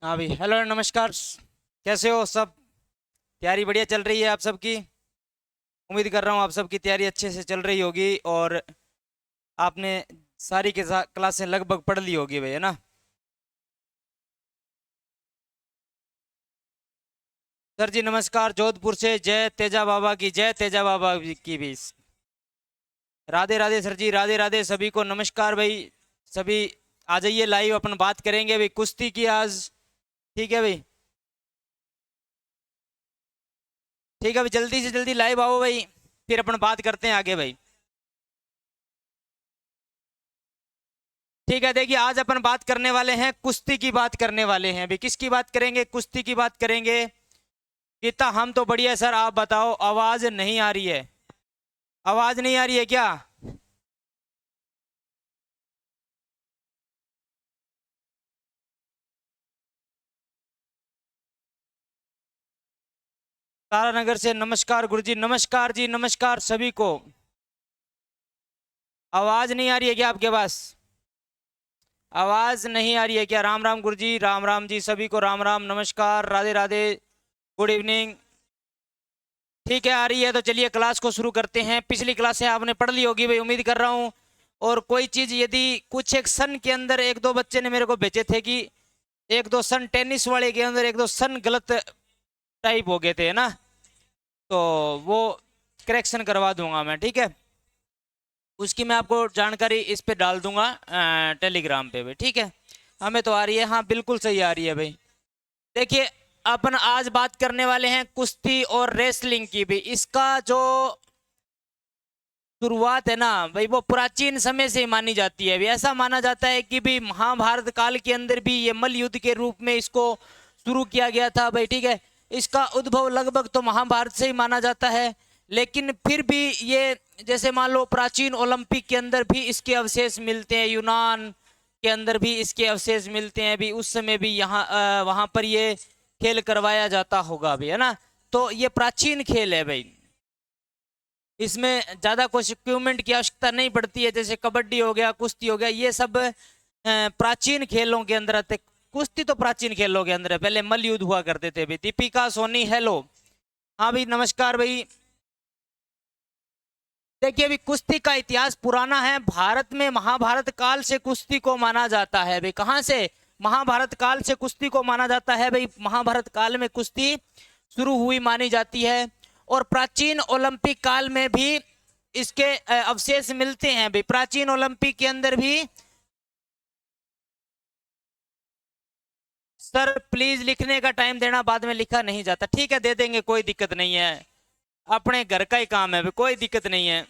हाँ भाई, हेलो नमस्कार। कैसे हो सब? तैयारी बढ़िया चल रही है आप सबकी? उम्मीद कर रहा हूँ आप सबकी तैयारी अच्छे से चल रही होगी और आपने सारी के क्लासें लगभग पढ़ ली होगी भाई, है ना? सर जी नमस्कार, जोधपुर से। जय तेजा बाबा की, जय तेजा बाबा की भी। राधे राधे सर जी, राधे राधे सभी को नमस्कार भाई। सभी आ जाइए, लाइव अपन बात करेंगे भाई कुश्ती की आज। ठीक है भाई, ठीक है भाई, जल्दी से जल्दी लाइव आओ भाई, फिर अपन बात करते हैं आगे भाई। ठीक है, देखिए आज अपन बात करने वाले हैं, कुश्ती की बात करने वाले हैं। अभी किसकी बात करेंगे? कुश्ती की बात करेंगे। गीता हम तो बढ़िया सर, आप बताओ। आवाज नहीं आ रही है? आवाज नहीं आ रही है क्या? तारानगर से नमस्कार गुरुजी, नमस्कार जी, नमस्कार सभी को। आवाज नहीं आ रही है क्या आपके पास? आवाज नहीं आ रही है क्या? राम राम गुरुजी, राम राम जी, सभी को राम राम, नमस्कार, राधे राधे, गुड इवनिंग। ठीक है, आ रही है तो चलिए क्लास को शुरू करते हैं। पिछली क्लासें आपने पढ़ ली होगी भाई, उम्मीद कर रहा हूँ। और कोई चीज यदि कुछ एक सन के अंदर एक दो बच्चे ने मेरे को भेजे थे कि एक दो सन टेनिस वाले के अंदर एक दो सन गलत टाइप हो गए थे, है ना? तो वो करेक्शन करवा दूंगा मैं, ठीक है? उसकी मैं आपको जानकारी इस पे डाल दूंगा टेलीग्राम पे भी, ठीक है? हमें तो आ रही है, हाँ बिल्कुल सही आ रही है भाई। देखिए, अपन आज बात करने वाले हैं कुश्ती और रेसलिंग की भी। इसका जो शुरुआत है ना भाई, वो प्राचीन समय से मानी जाती है। ऐसा माना जाता है कि भाई महाभारत काल के अंदर भी ये मल्ल युद्ध के रूप में इसको शुरू किया गया था भाई, ठीक है? इसका उद्भव लगभग तो महाभारत से ही माना जाता है। लेकिन फिर भी ये, जैसे मान लो प्राचीन ओलंपिक के अंदर भी इसके अवशेष मिलते हैं, यूनान के अंदर भी इसके अवशेष मिलते हैं भी। उस समय भी यहाँ वहां पर ये खेल करवाया जाता होगा भी, है ना? तो ये प्राचीन खेल है भाई। इसमें ज्यादा कुछ इक्विपमेंट की आवश्यकता नहीं पड़ती है, जैसे कबड्डी हो गया, कुश्ती हो गया, ये सब प्राचीन खेलों के अंदर आते। कुश्ती तो प्राचीन खेलों के अंदर है, पहले मल्ल युद्ध हुआ करते थे भाई। दीपिका सोनी, हेलो। हाँ भाई, नमस्कार भाई। देखिए, अभी कुश्ती का इतिहास पुराना है। भारत में महाभारत काल से कुश्ती को माना जाता है भाई। कहाँ से? महाभारत काल से कुश्ती को माना जाता है भाई। महाभारत काल में कुश्ती शुरू हुई मानी जाती है। और प्राचीन ओलंपिक काल में भी इसके अवशेष मिलते हैं भाई। प्राचीन ओलंपिक के अंदर भी। सर प्लीज लिखने का टाइम देना, बाद में लिखा नहीं जाता। ठीक है, दे देंगे, कोई दिक्कत नहीं है। अपने घर का ही काम है भाई, कोई दिक्कत नहीं है।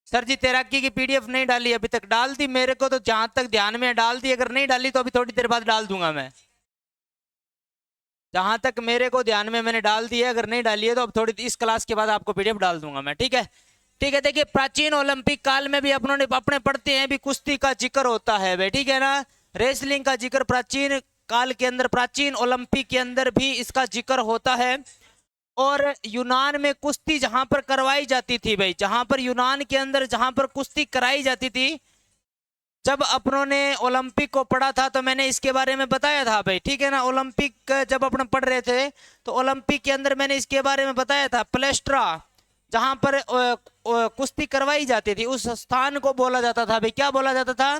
सर जी, तैराकी की पीडीएफ नहीं डाली अभी तक। डाल दी मेरे को तो जहां तक ध्यान में है, डाल दी। अगर नहीं डाली तो अभी थोड़ी देर बाद डाल दूंगा मैं। जहां तक मेरे को ध्यान में, मैंने डाल दी है। अगर नहीं डाली है तो अब थोड़ी इस क्लास के बाद आपको पीडीएफ डाल दूंगा मैं, ठीक है? ठीक है, देखिए प्राचीन ओलंपिक काल में भी अपने पढ़ते हैं भी, कुश्ती का जिक्र होता है भाई, ठीक है ना? रेसलिंग का जिक्र प्राचीन काल के अंदर, प्राचीन ओलंपिक के अंदर भी इसका जिक्र होता है। और यूनान में कुश्ती जहां पर करवाई जाती थी भाई, जहां पर यूनान के अंदर जहां पर कुश्ती कराई जाती थी, जब अपनों ने ओलंपिक को पढ़ा था तो मैंने इसके बारे में बताया था भाई, ठीक है ना? ओलंपिक जब अपन पढ़ रहे थे तो ओलंपिक के अंदर मैंने इसके बारे में बताया था। प्लेस्ट्रा, जहां पर कुश्ती करवाई जाती थी, उस स्थान को बोला जाता था भाई, क्या बोला जाता था?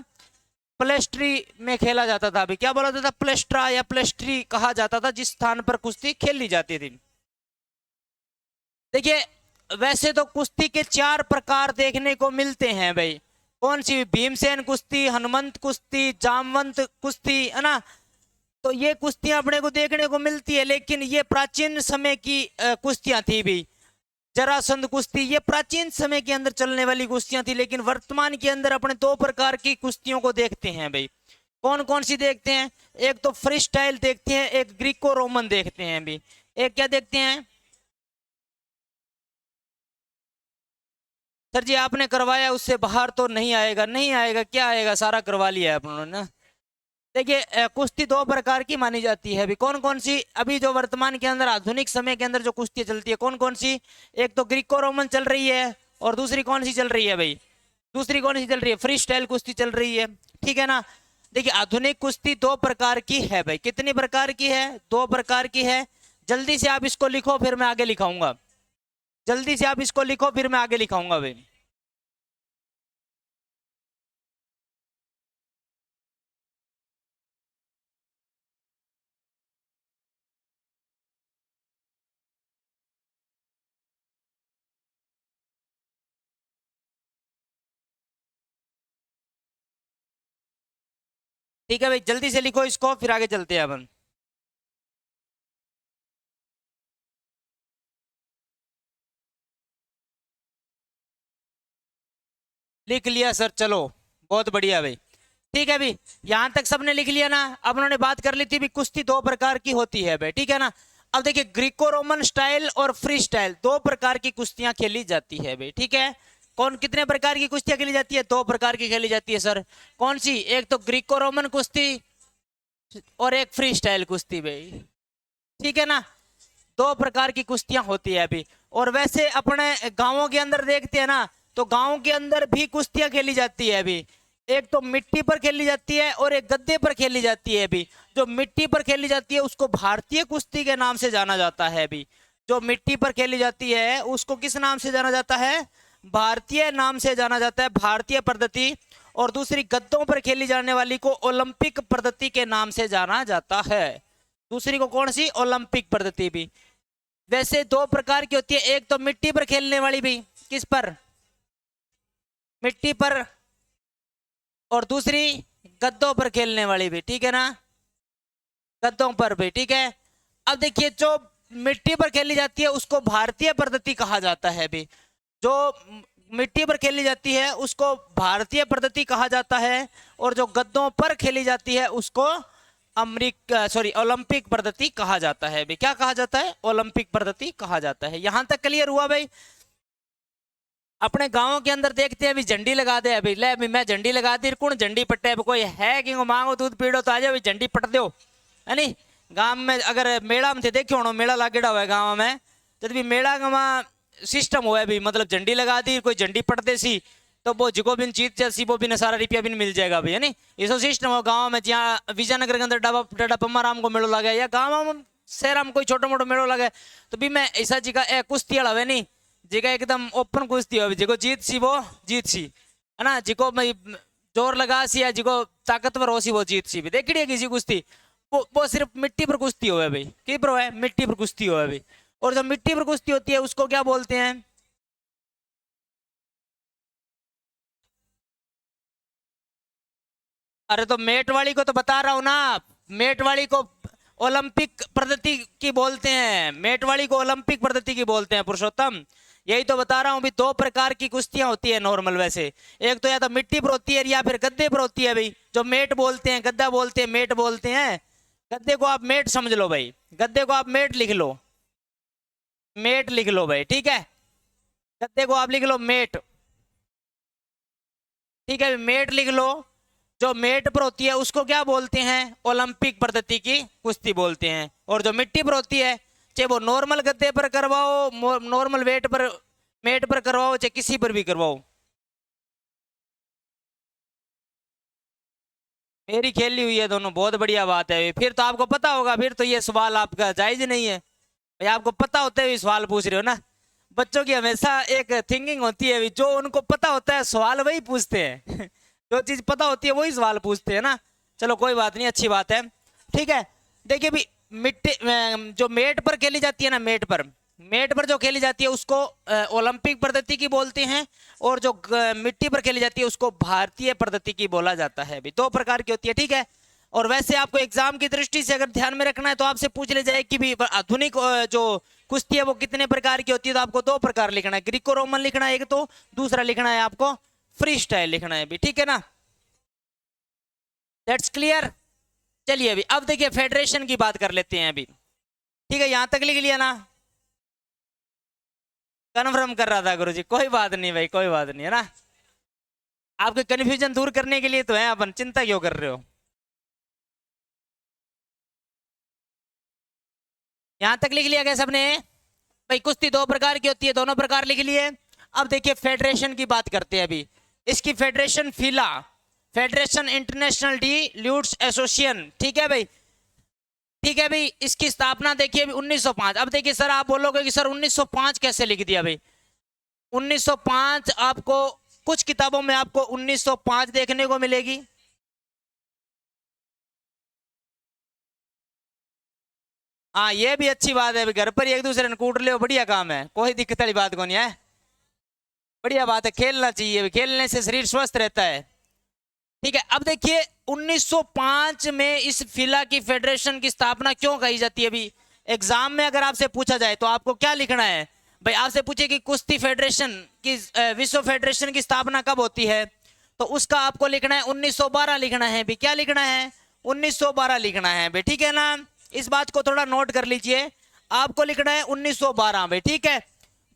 प्लेस्ट्री में खेला जाता था भाई। क्या बोला जाता था? प्लेस्ट्रा या प्लेस्ट्री कहा जाता था जिस स्थान पर कुश्ती खेली जाती थी। देखिए, वैसे तो कुश्ती के 4 प्रकार देखने को मिलते हैं भाई। कौन सी? भीमसेन कुश्ती, हनुमंत कुश्ती, जामवंत कुश्ती, है ना? तो ये कुश्तियां अपने को देखने को मिलती है। लेकिन ये प्राचीन समय की कुश्तियां थी भी। जरासंध कुश्ती, ये प्राचीन समय के अंदर चलने वाली कुश्तियां थी। लेकिन वर्तमान के अंदर अपने 2 प्रकार की कुश्तियों को देखते हैं भाई। कौन कौन सी देखते हैं? एक तो फ्री स्टाइल देखते हैं, एक ग्रीको रोमन देखते हैं भी। एक क्या देखते हैं? सर जी, आपने करवाया, उससे बाहर तो नहीं आएगा। नहीं आएगा, क्या आएगा? सारा करवा लिया है अपनों ने। देखिए, कुश्ती 2 प्रकार की मानी जाती है अभी। कौन कौन सी? अभी जो वर्तमान के अंदर आधुनिक समय के अंदर जो कुश्ती चलती है, कौन कौन सी? एक तो ग्रीको रोमन चल रही है, और दूसरी कौन सी चल रही है भाई? दूसरी कौन सी चल रही है? फ्री स्टाइल कुश्ती चल रही है, ठीक है ना? देखिए आधुनिक कुश्ती दो प्रकार की है भाई, कितनी प्रकार की है? दो प्रकार की है। जल्दी से आप इसको लिखो फिर मैं आगे लिखाऊंगा, जल्दी से आप इसको लिखो फिर मैं आगे लिखाऊंगा भाई। ठीक है भाई, जल्दी से लिखो इसको फिर आगे चलते हैं अपन। लिख लिया सर, चलो बहुत बढ़िया भाई। ठीक है भाई, यहां तक सबने लिख लिया ना। अब उन्होंने बात कर ली थी भी कुश्ती दो प्रकार की होती है भाई, ठीक है ना। अब देखिए ग्रीको रोमन स्टाइल और फ्री स्टाइल दो प्रकार की कुश्तियां खेली जाती है भाई, ठीक है। कौन कितने प्रकार की कुश्तियां खेली जाती है? दो प्रकार की खेली जाती है सर। कौन सी? एक तो ग्रीको रोमन कुश्ती और एक फ्री स्टाइल कुश्ती भाई, ठीक है ना। दो प्रकार की कुश्तियां होती है अभी। और वैसे अपने गांवों के अंदर देखते हैं ना, तो गांवों के अंदर भी कुश्तियां खेली जाती है अभी। एक तो मिट्टी पर खेली जाती है और एक गद्दे पर खेली जाती है अभी। जो मिट्टी पर खेली जाती है उसको भारतीय कुश्ती के नाम से जाना जाता है अभी। जो मिट्टी पर खेली जाती है उसको किस नाम से जाना जाता है? भारतीय नाम से जाना जाता है, भारतीय पद्धति। और दूसरी गद्दों पर खेली जाने वाली को ओलंपिक पद्धति के नाम से जाना जाता है। दूसरी को कौन सी? ओलंपिक पद्धति भी। वैसे दो प्रकार की होती है, एक तो मिट्टी पर खेलने वाली भी, किस पर? मिट्टी पर। और दूसरी गद्दों पर खेलने वाली भी, ठीक है ना, गद्दों पर भी, ठीक है। अब देखिए जो मिट्टी पर खेली जाती है उसको भारतीय पद्धति कहा जाता है भी। जो मिट्टी पर खेली जाती है उसको भारतीय पद्धति कहा जाता है। और जो गद्दों पर खेली जाती है उसको ओलंपिक पद्धति कहा जाता है भाई। क्या कहा जाता है? ओलंपिक पद्धति कहा जाता है। यहां तक क्लियर हुआ भाई? अपने गांवों के अंदर देखते हैं अभी झंडी लगा दे अभी, ले अभी मैं झंडी लगा दी, कौन झंडी पट्टे? अभी कोई है कि मांगो दूध पीड़ो तो आ जाओ झंडी पट दो, है नहीं। गांव में अगर मेला में थे देखो होना, मेला लागेड़ा हुआ है गांव में, जब भी मेला का सिस्टम हुआ है भी, मतलब झंडी लगा दी, कोई झंडी पटते सी तो वो जिको भी जीत जैसी वो भी सारा रुपया भी मिल जाएगा भाई, है नहीं। ये सिस्टम हो गाँव में। जहाँ विजयनगर के अंदर डाबा पम्माराम को मेलो लगा या गाँव में शहर में कोई छोटा मोटा मेलो लगे तो भी मैं ऐसा जी का कुश्ती वाला है नहीं, जिका एकदम ओपन कुश्ती हो, जिको जीत सी वो जीत सी, है ना। जिको भाई जोर लगा सी या जिको ताकतवर हो सी वो जीत सी भी। देखी है किसी कुश्ती, वो सिर्फ मिट्टी पर कुश्ती हो है भाई। की पर है? मिट्टी पर कुश्ती हो है भाई। और जब मिट्टी पर कुश्ती होती है उसको क्या बोलते हैं? अरे तो मेट वाली को तो बता रहा हूं ना, मेट वाली को ओलंपिक पद्धति की बोलते हैं, मेट वाली को ओलंपिक पद्धति की बोलते हैं पुरुषोत्तम। यही तो बता रहा हूं भी दो प्रकार की कुश्तियां होती है नॉर्मल वैसे। एक तो या तो मिट्टी पर होती है या फिर गद्दे पर होती है भाई। जो मेट बोलते हैं, गद्दा बोलते हैं, मेट बोलते हैं। गद्दे को आप मेट समझ लो भाई, गद्दे को आप मेट लिख लो, मेट लिख लो भाई, ठीक है। गद्दे को आप लिख लो मेट, ठीक है, मेट लिख लो। जो मेट पर होती है उसको क्या बोलते हैं? ओलंपिक पद्धति की कुश्ती बोलते हैं। और जो मिट्टी पर होती है, चाहे वो नॉर्मल गद्दे पर करवाओ, नॉर्मल वेट पर मेट पर करवाओ, चाहे किसी पर भी करवाओ। मेरी खेली हुई है दोनों, बहुत बढ़िया बात है। फिर तो आपको पता होगा, फिर तो ये सवाल आपका जायज नहीं है भाई। आपको पता होते हुए सवाल पूछ रहे हो ना। बच्चों की हमेशा एक थिंकिंग होती है, जो उनको पता होता है सवाल वही पूछते हैं जो चीज पता होती है वही सवाल पूछते हैं ना। चलो कोई बात नहीं, अच्छी बात है, ठीक है। देखिए भी मिट्टी जो मेट पर खेली जाती है ना, मेट पर जो खेली जाती है उसको ओलंपिक पद्धति की बोलते हैं। और जो मिट्टी पर खेली जाती है उसको भारतीय पद्धति की बोला जाता है। भी दो प्रकार की होती है, ठीक है। और वैसे आपको एग्जाम की दृष्टि से अगर ध्यान में रखना है तो आपसे पूछ ले जाए कि भी आधुनिक जो कुश्ती है वो कितने प्रकार की होती है, तो आपको दो प्रकार लिखना है, ग्रीको रोमन लिखना है एक, तो दूसरा लिखना है आपको फ्री स्टाइल लिखना है भी, ठीक है ना। That's clear. चलिए अभी अब देखिए फेडरेशन की बात कर लेते हैं अभी, ठीक है। यहां तक लिख लिया ना? कन्फर्म कर रहा था गुरुजी, कोई बात नहीं भाई, कोई बात नहीं, है ना। आपके कंफ्यूजन दूर करने के लिए तो है अपन, चिंता क्यों कर रहे हो। यहां तक लिख लिया क्या सबने? भाई कुश्ती दो प्रकार की होती है, दोनों प्रकार लिख लिए। अब देखिए फेडरेशन की बात करते हैं अभी। इसकी federation फीला, federation international D ल्यूट्स association, ठीक है भाई, ठीक है भाई। इसकी स्थापना देखिए 1905। अब देखिए सर, आप बोलोगे कि सर 1905 कैसे लिख दिया भाई? 1905 आपको कुछ किताबों में आपको 1905 देखने को मिलेगी। हाँ, ये भी अच्छी बात है, घर पर एक दूसरे ने कूट ले, बढ़िया काम है, कोई दिक्कत वाली बात को नहीं है, बढ़िया बात है, खेलना चाहिए, खेलने से शरीर स्वस्थ रहता है। ठीक है, अब देखिए 1905 में इस फिला की फेडरेशन की स्थापना क्यों कही जाती है? अभी एग्जाम में अगर आपसे पूछा जाए तो आपको क्या लिखना है भाई? आपसे पूछे कि कुश्ती फेडरेशन की विश्व फेडरेशन की स्थापना कब होती है, तो उसका आपको लिखना है 1912 लिखना है भी। क्या लिखना है? 1912 लिखना है भाई, ठीक है ना? इस बात को थोड़ा नोट कर लीजिए, आपको लिखना है 1912 भाई, ठीक है?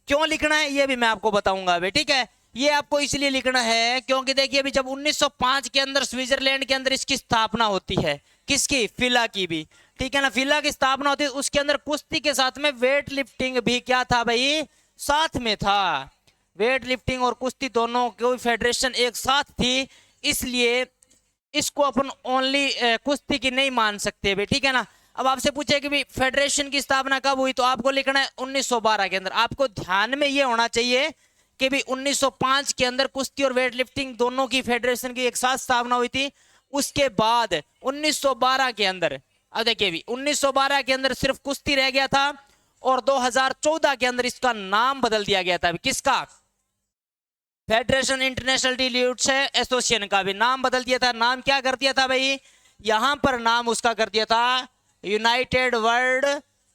क्यों लिखना है ये भी मैं आपको बताऊंगा भाई, ठीक है? ये आपको इसलिए लिखना है क्योंकि देखिए अभी जब 1905 के अंदर स्विट्जरलैंड के अंदर इसकी स्थापना होती है, किसकी? फिला की भी, ठीक है ना? फिला की स्थापना होती है, उसके अंदर कुश्ती के साथ में वेट लिफ्टिंग भी क्या था भाई? साथ में था। वेट लिफ्टिंग और कुश्ती दोनों की फेडरेशन एक साथ थी, इसलिए इसको अपन ओनली कुश्ती की नहीं मान सकते भाई, ठीक है ना? अब आपसे पूछे कि भाई फेडरेशन की स्थापना कब हुई, तो आपको लिखना है 1912 के अंदर। आपको ध्यान में ये होना चाहिए कि भी 1905 के अंदर कुश्ती और वेट लिफ्टिंग दोनों की फेडरेशन की एक साथ स्थापना हुई थी। उसके बाद 1912 के अंदर, अब देखिए भी 1912 के अंदर सिर्फ कुश्ती रह गया था, और 2014 के अंदर इसका नाम बदल दिया गया था। किसका? फेडरेशन इंटरनेशनल डिल्यूट्स एसोसिएशन का भी नाम बदल दिया था। नाम क्या कर दिया था भाई? यहां पर नाम उसका कर दिया था यूनाइटेड वर्ल्ड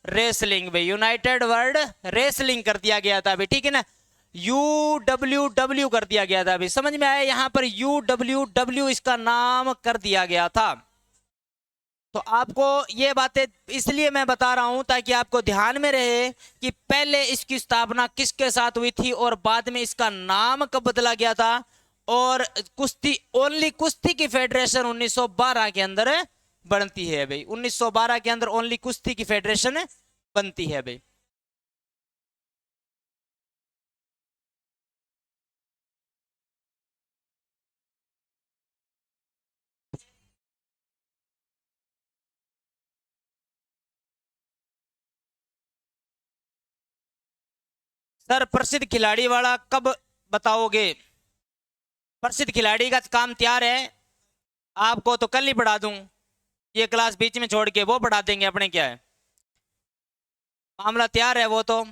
रेसलिंग भाई, यूनाइटेड वर्ल्ड रेसलिंग कर दिया गया था भाई, ठीक है ना? UWW कर दिया गया था भाई, समझ में आया? यहां पर UWW इसका नाम कर दिया गया था। तो आपको ये बातें इसलिए मैं बता रहा हूं ताकि आपको ध्यान में रहे कि पहले इसकी स्थापना किसके साथ हुई थी और बाद में इसका नाम कब बदला गया था। और कुश्ती, ओनली कुश्ती की फेडरेशन 1912 के अंदर बनती है भाई, 1912 के अंदर ओनली कुश्ती की फेडरेशन बनती है भाई। सर प्रसिद्ध खिलाड़ी वाला कब बताओगे? प्रसिद्ध खिलाड़ी का काम तैयार है, आपको तो कल ही पढ़ा दूं, ये क्लास बीच में छोड़ के वो पढ़ा देंगे, अपने क्या है मामला, तैयार है वो तो,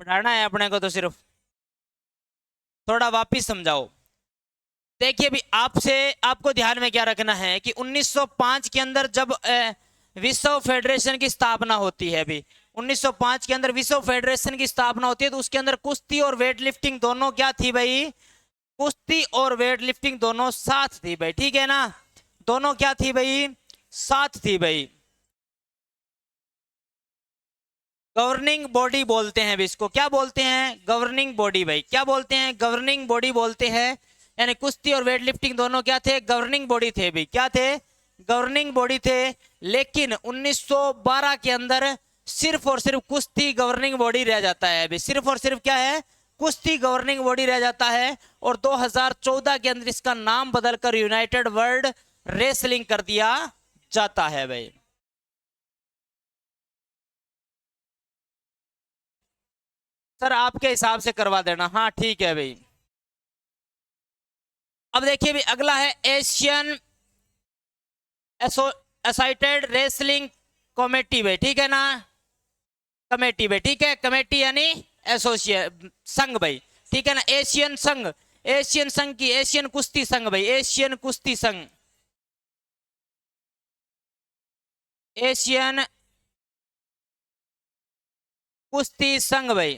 पढ़ाना है अपने को तो, सिर्फ थोड़ा वापिस समझाओ। देखिए भी आपसे, आपको ध्यान में क्या रखना है कि 1905 के अंदर जब विश्व फेडरेशन की स्थापना होती है, अभी 1905 के अंदर विश्व फेडरेशन की स्थापना होती है, तो उसके अंदर कुश्ती और वेट लिफ्टिंग दोनों क्या थी भाई? कुश्ती और वेट लिफ्टिंग दोनों साथ थी भाई, ठीक है ना? दोनों क्या थी भाई? साथ थी भाई। गवर्निंग बॉडी बोलते हैं इसको, क्या बोलते हैं? गवर्निंग बॉडी भाई, क्या बोलते हैं? गवर्निंग बॉडी बोलते हैं। यानी कुश्ती और वेट लिफ्टिंग दोनों क्या थे? गवर्निंग बॉडी थे भाई, क्या थे? गवर्निंग बॉडी थे। लेकिन 1912 के अंदर सिर्फ और सिर्फ कुश्ती गवर्निंग बॉडी रह जाता है अभी, सिर्फ और सिर्फ क्या है? कुश्ती गवर्निंग बॉडी रह जाता है। और 2014 के अंदर इसका नाम बदलकर यूनाइटेड वर्ल्ड रेसलिंग कर दिया जाता है भाई। सर आपके हिसाब से करवा देना, हाँ ठीक है भाई। अब देखिए भी अगला है एशियन एसोसिएटेड रेसलिंग कमेटी भाई, ठीक है ना? कमेटी भाई, ठीक है, कमेटी यानी एसोसिएट संघ भाई, ठीक है ना? एशियन संघ, एशियन संघ की, एशियन कुश्ती संघ भाई, एशियन कुश्ती संघ, एशियन कुश्ती संघ भाई,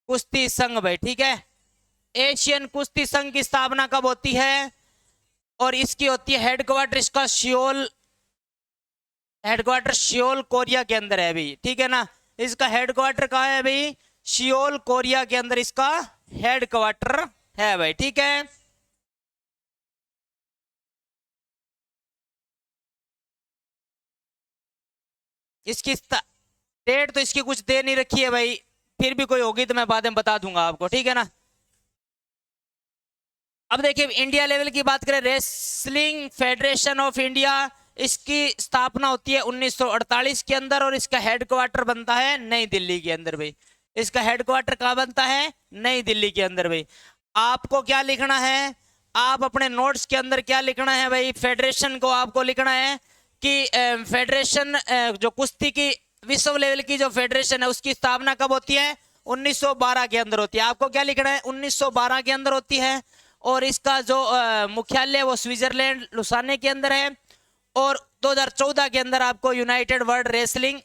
कुश्ती संघ भाई, ठीक है? एशियन कुश्ती संघ की स्थापना कब होती है? और इसकी होती है हेडक्वार्टर इसका सियोल, हेडक्वार्टर सियोल कोरिया के अंदर है अभी, ठीक है ना? इसका हेडक्वार्टर कहाँ है भाई? सियोल कोरिया के अंदर इसका हेडक्वार्टर है भाई, ठीक है? इसकी डेट तो इसकी कुछ दे नहीं रखी है भाई, फिर भी कोई होगी तो मैं बाद में बता दूंगा आपको, ठीक है ना। अब देखिए इंडिया लेवल की बात करें, रेसलिंग फेडरेशन ऑफ इंडिया, इसकी स्थापना होती है 1948 के अंदर और इसका हेडक्वार्टर बनता है नई दिल्ली के अंदर भाई। इसका हेडक्वार्टर कहाँ बनता है? नई दिल्ली के अंदर भाई। आपको क्या लिखना है, आप अपने नोट्स के अंदर क्या लिखना है भाई, फेडरेशन को आपको लिखना है कि फेडरेशन जो कुश्ती की विश्व लेवल की जो फेडरेशन है उसकी स्थापना कब होती है? 1912 के अंदर होती है। आपको क्या लिखना है? 1912 के अंदर होती है। और इसका जो मुख्यालय वो स्विट्जरलैंड लुसाने के अंदर है। और 2014 के अंदर आपको यूनाइटेड वर्ल्ड रेसलिंग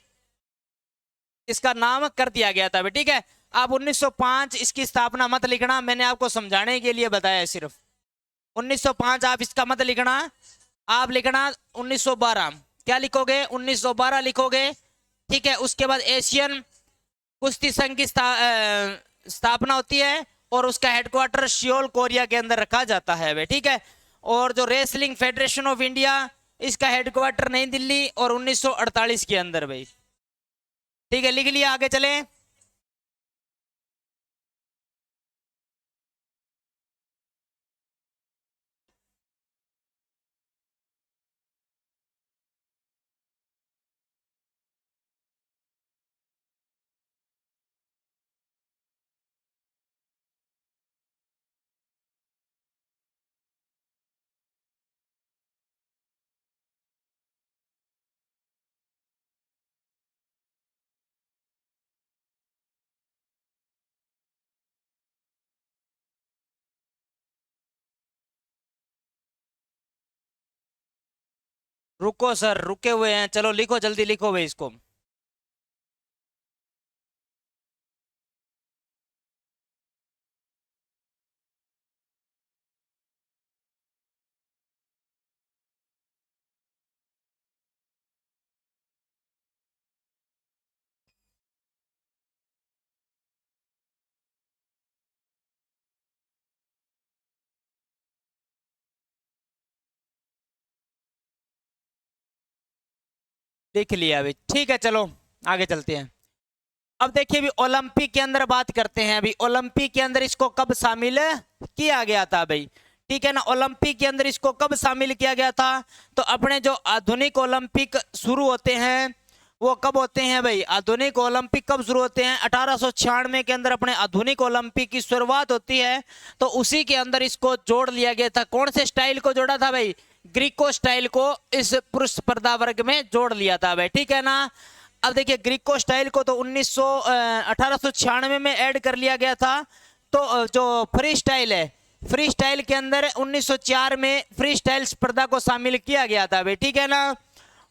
इसका नाम कर दिया गया था, ठीक है। आप 1905 इसकी स्थापना मत लिखना, मैंने आपको समझाने के लिए बताया है सिर्फ। 1905 आप इसका मत लिखना, आप लिखना 1912। क्या लिखोगे? 1912 लिखोगे, ठीक है। उसके बाद एशियन कुश्ती संघ की स्थापना होती है और उसका हेडक्वार्टर सियोल कोरिया के अंदर रखा जाता है, ठीक है। और जो रेसलिंग फेडरेशन ऑफ इंडिया, इसका हेडक्वार्टर नई दिल्ली और 1948 के अंदर भाई, ठीक है। लिख लिया, आगे चले। रुको सर, रुके हुए हैं, चलो लिखो, जल्दी लिखो भाई इसको। लिख लिया भाई, ठीक है। चलो आगे चलते हैं। अब देखिए भी ओलंपिक के अंदर बात करते हैं। अभी ओलंपिक के अंदर इसको कब शामिल किया गया था भाई, ठीक है ना। ओलंपिक के अंदर इसको कब शामिल किया गया था? तो अपने जो आधुनिक ओलंपिक शुरू होते हैं वो कब होते हैं भाई? आधुनिक ओलंपिक कब शुरू होते हैं? 1896 के अंदर अपने आधुनिक ओलंपिक की शुरुआत होती है। तो उसी के अंदर इसको जोड़ लिया गया था। कौन से स्टाइल को जोड़ा था भाई? ग्रीको स्टाइल को इस पुरुष स्पर्धा वर्ग में जोड़ लिया था भाई, ठीक है ना। अब देखिए ग्रीको स्टाइल को तो 1896 में ऐड कर लिया गया था। तो जो फ्री स्टाइल है, फ्री स्टाइल के अंदर 1904 में फ्री स्टाइल स्पर्धा को शामिल किया गया था भाई, ठीक है ना।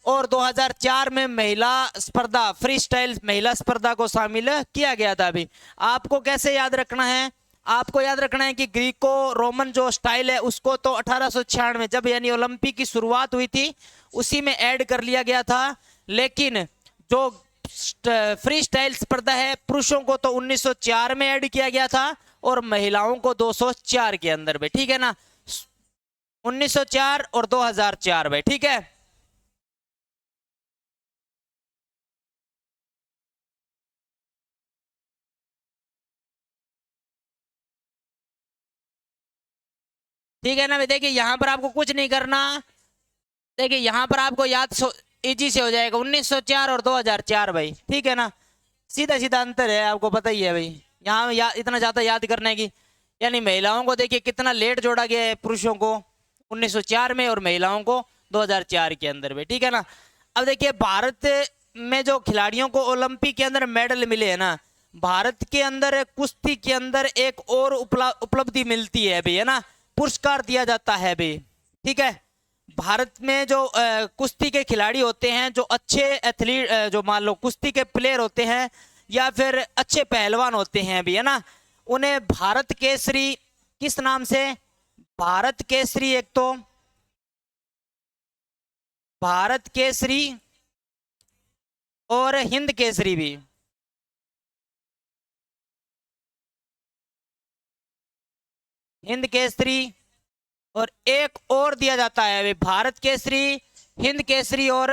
और 2004 में महिला स्पर्धा, फ्री स्टाइल महिला स्पर्धा को शामिल किया गया था अभी। आपको कैसे याद रखना है? आपको याद रखना है कि ग्रीको रोमन जो स्टाइल है उसको तो 1896 जब यानी ओलंपिक की शुरुआत हुई थी उसी में ऐड कर लिया गया था। लेकिन जो फ्री स्टाइल स्पर्धा है पुरुषों को तो 1904 में ऐड किया गया था और महिलाओं को 204 के अंदर में, ठीक है ना। 1904 और 2004 में, ठीक है। ठीक है ना भाई। देखिए यहाँ पर आपको कुछ नहीं करना, देखिए यहाँ पर आपको याद इजी से हो जाएगा 1904 और 2004 भाई, ठीक है ना। सीधा सीधा अंतर है, आपको पता ही है भाई। यहाँ इतना ज्यादा याद करने की, यानी महिलाओं को देखिए कितना लेट जोड़ा गया है, पुरुषों को 1904 में और महिलाओं को 2004 के अंदर में, ठीक है ना। अब देखिए भारत में जो खिलाड़ियों को ओलंपिक के अंदर मेडल मिले हैं ना, भारत के अंदर कुश्ती के अंदर एक और उपलब्धि मिलती है भाई, है ना। पुरस्कार दिया जाता है भाई, ठीक है। भारत में जो कुश्ती के खिलाड़ी होते हैं, जो अच्छे एथलीट, जो मान लो कुश्ती के प्लेयर होते हैं या फिर अच्छे पहलवान होते हैं भी, है ना, उन्हें भारत केसरी किस नाम से? भारत केसरी, एक तो भारत केसरी और हिंद केसरी भी, हिंद केसरी। और एक और दिया जाता है भारत केसरी, हिंद केसरी और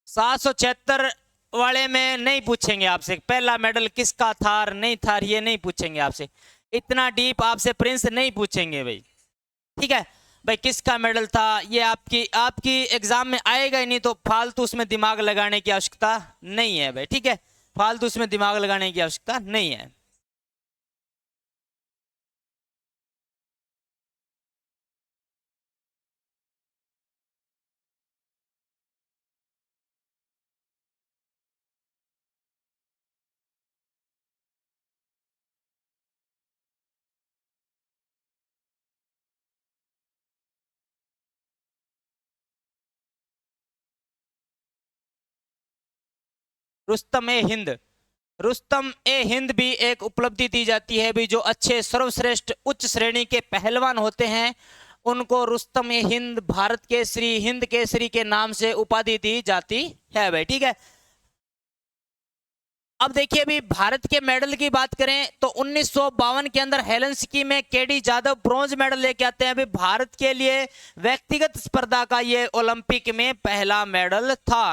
776 वाले में नहीं पूछेंगे आपसे पहला मेडल किसका था और नहीं था, ये नहीं पूछेंगे आपसे। इतना डीप आपसे प्रिंस नहीं पूछेंगे भाई, ठीक है भाई। किसका मेडल था ये आपकी आपकी एग्जाम में आएगा ही नहीं, तो फालतू उसमें दिमाग लगाने की आवश्यकता नहीं है भाई, ठीक है। फालतू उसमें दिमाग लगाने की आवश्यकता नहीं है। रुस्तम ए हिंद, रुस्तम ए हिंद भी एक उपलब्धि दी जाती है भी, जो अच्छे सर्वश्रेष्ठ उच्च श्रेणी के पहलवान होते हैं उनको रुस्तम ए हिंद, भारत केसरी, हिंद केसरी के नाम से उपाधि दी जाती है भाई, ठीक है। अब देखिए अभी भारत के मेडल की बात करें तो 1952 के अंदर हेलसिंकी में केडी जाधव ब्रॉन्ज मेडल लेके आते हैं। अभी भारत के लिए व्यक्तिगत स्पर्धा का ये ओलंपिक में पहला मेडल था,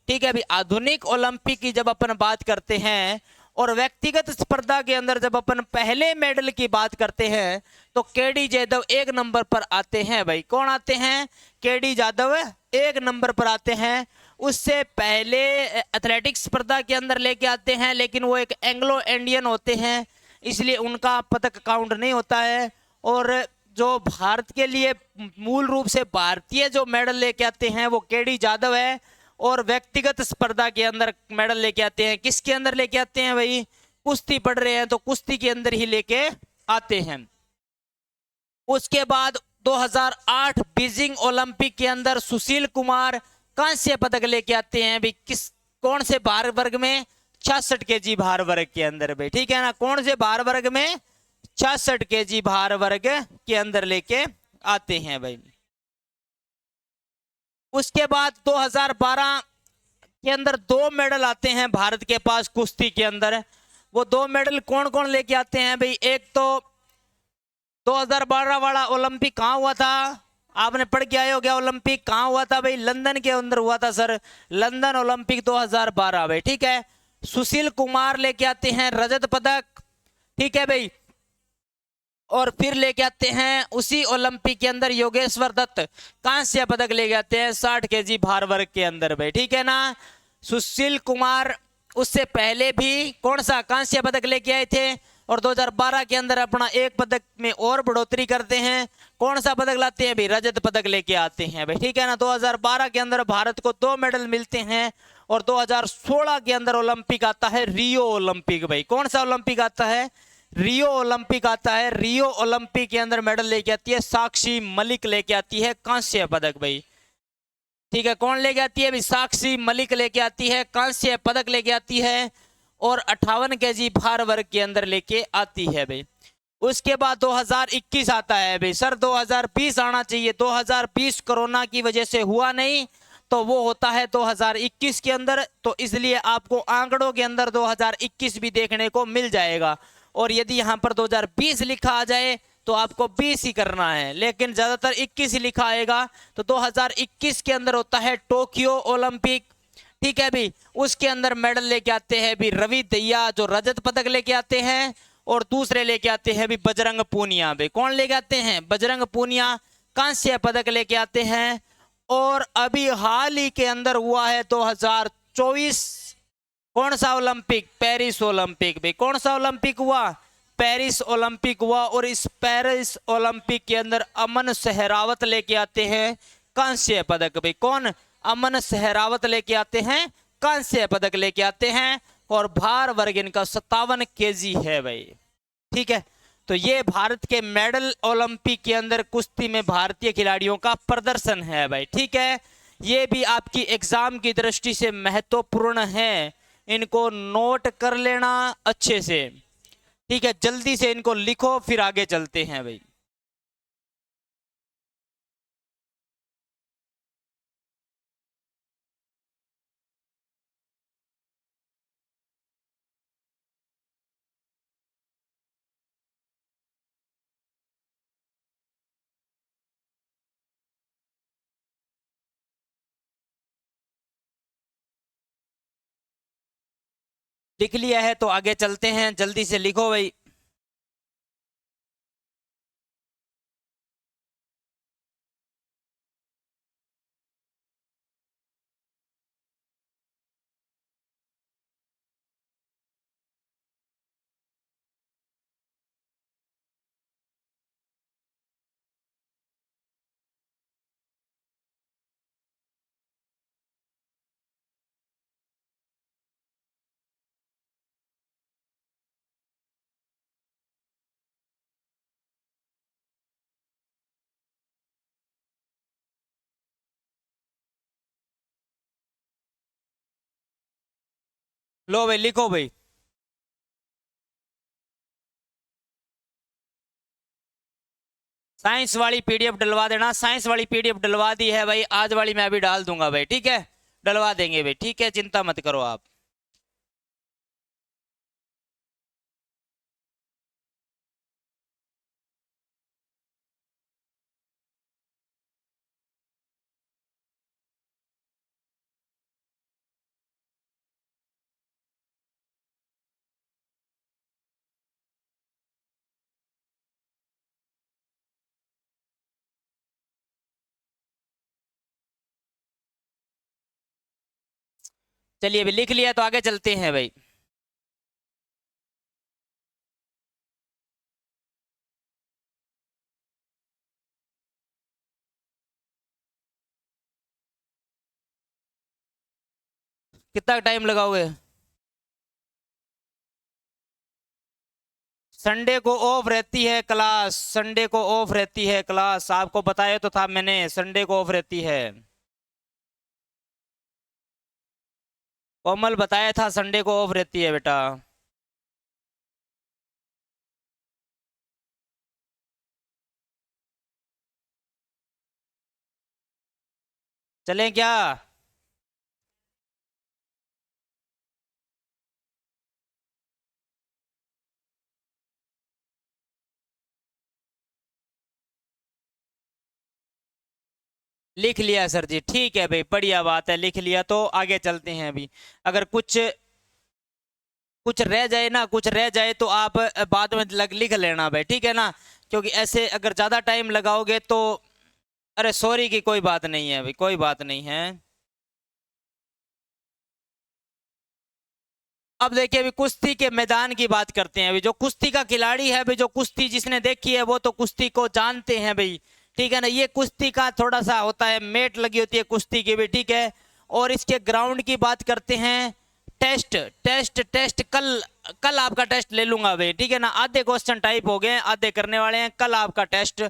ठीक है। अभी आधुनिक ओलंपिक की जब अपन बात करते हैं और व्यक्तिगत स्पर्धा के अंदर जब अपन पहले मेडल की बात करते हैं तो केडी जाधव एक नंबर पर आते हैं भाई। कौन आते हैं? केडी जाधव एक नंबर पर आते हैं। उससे पहले एथलेटिक्स स्पर्धा के अंदर लेके आते हैं, लेकिन वो एक एंग्लो इंडियन होते हैं इसलिए उनका पदक काउंट नहीं होता है। और जो भारत के लिए मूल रूप से भारतीय जो मेडल लेके आते हैं वो केडी जाधव है। और व्यक्तिगत स्पर्धा के अंदर मेडल लेके आते हैं, किसके अंदर लेके आते हैं भाई? कुश्ती पढ़ रहे हैं तो कुश्ती के अंदर ही लेके आते हैं। उसके बाद 2008 बीजिंग ओलंपिक के अंदर सुशील कुमार कांस्य पदक लेके आते हैं भी। किस कौन से भार वर्ग में? 66 केजी भार वर्ग के अंदर भाई, ठीक है ना। कौन से भार वर्ग में? 66 केजी भार वर्ग के अंदर लेके आते हैं भाई। उसके बाद 2012 के अंदर दो मेडल आते हैं भारत के पास कुश्ती के अंदर। वो दो मेडल कौन कौन लेके आते हैं भाई? एक तो 2012 वाला ओलंपिक कहाँ हुआ था? आपने पढ़ के आए हो गया। ओलंपिक कहाँ हुआ था भाई? लंदन के अंदर हुआ था सर, लंदन ओलंपिक 2012 भाई, ठीक है। सुशील कुमार लेके आते हैं रजत पदक, ठीक है भाई। और फिर लेके आते हैं उसी ओलंपिक के अंदर योगेश्वर दत्त कांस्य पदक लेके आते हैं 60 केजी भार वर्ग के अंदर भाई, ठीक है ना। सुशील कुमार उससे पहले भी कौन सा कांस्य पदक लेके आए थे और 2012 के अंदर अपना एक पदक में और बढ़ोतरी करते हैं। कौन सा पदक लाते हैं भाई? रजत पदक लेके आते हैं भाई, ठीक है ना। 2012 के अंदर भारत को 2 मेडल मिलते हैं। और 2016 के अंदर ओलंपिक आता है रियो ओलंपिक भाई। कौन सा ओलंपिक आता है? रियो ओलंपिक आता है। रियो ओलंपिक के अंदर मेडल लेके आती है साक्षी मलिक, लेके आती है कांस्य पदक भाई, ठीक है। कौन लेके आती है अभी? साक्षी मलिक लेके आती है कांस्य पदक लेके आती है। और 58 केजी भार वर्ग के अंदर लेके आती है भाई। उसके बाद 2021 आता है भाई। सर 2020 आना चाहिए, 2020 कोरोना की वजह से हुआ नहीं, तो वो होता है 2021 के अंदर। तो इसलिए आपको आंकड़ों के अंदर 2021 भी देखने को मिल जाएगा। और यदि यहां पर 2020 लिखा आ जाए तो आपको 20 ही करना है, लेकिन ज्यादातर 21 ही लिखा आएगा। तो 2021 के अंदर होता है टोक्यो ओलंपिक, ठीक है भी। उसके अंदर मेडल लेके आते हैं भी रवि दहिया, जो रजत पदक लेके आते हैं। और दूसरे लेके आते हैं भी बजरंग पूनिया भाई। कौन लेके आते हैं? बजरंग पूनिया कांस्य पदक लेके आते हैं। और अभी हाल ही के अंदर हुआ है 2024 कौन सा ओलंपिक? पेरिस ओलंपिक भाई। कौन सा ओलंपिक हुआ? पेरिस ओलंपिक हुआ। और इस पेरिस ओलंपिक के अंदर अमन सहरावत लेके आते हैं कांस्य पदक भाई। कौन? अमन सहरावत लेके आते हैं कांस्य पदक लेके आते हैं। और भार वर्ग इनका 57 केजी है भाई, ठीक है। तो ये भारत के मेडल ओलंपिक के अंदर कुश्ती में भारतीय खिलाड़ियों का प्रदर्शन है भाई, ठीक है। ये भी आपकी एग्जाम की दृष्टि से महत्वपूर्ण है, इनको नोट कर लेना अच्छे से, ठीक है। जल्दी से इनको लिखो, फिर आगे चलते हैं भाई। लिख लिया है तो आगे चलते हैं, जल्दी से लिखो भाई। लो भाई लिखो भाई। साइंस वाली पीडीएफ डलवा देना, साइंस वाली पीडीएफ डलवा दी है भाई, आज वाली मैं अभी डाल दूंगा भाई, ठीक है, डलवा देंगे भाई, ठीक है, चिंता मत करो आप। चलिए भाई लिख लिया तो आगे चलते हैं भाई। कितना टाइम लगाओगे? संडे को ऑफ रहती है क्लास, संडे को ऑफ रहती है क्लास, आपको बताया तो था मैंने, संडे को ऑफ रहती है। कोमल बताया था संडे को ऑफ रहती है बेटा। चलें क्या? लिख लिया सर जी, ठीक है भाई, बढ़िया बात है, लिख लिया तो आगे चलते हैं अभी। अगर कुछ कुछ रह जाए ना, कुछ रह जाए तो आप बाद में लिख लेना भाई, ठीक है ना, क्योंकि ऐसे अगर ज्यादा टाइम लगाओगे तो, अरे सॉरी की कोई बात नहीं है भाई, कोई बात नहीं है। अब देखिए अभी कुश्ती के मैदान की बात करते हैं। अभी जो कुश्ती का खिलाड़ी है भाई, जो कुश्ती जिसने देखी है वो तो कुश्ती को जानते हैं भाई, ठीक है ना। ये कुश्ती का थोड़ा सा होता है, मेट लगी होती है कुश्ती की भी, ठीक है। और इसके ग्राउंड की बात करते हैं। टेस्ट टेस्ट टेस्ट कल, कल आपका टेस्ट ले लूंगा भाई, ठीक है ना। आधे क्वेश्चन टाइप हो गए, आधे करने वाले हैं, कल आपका टेस्ट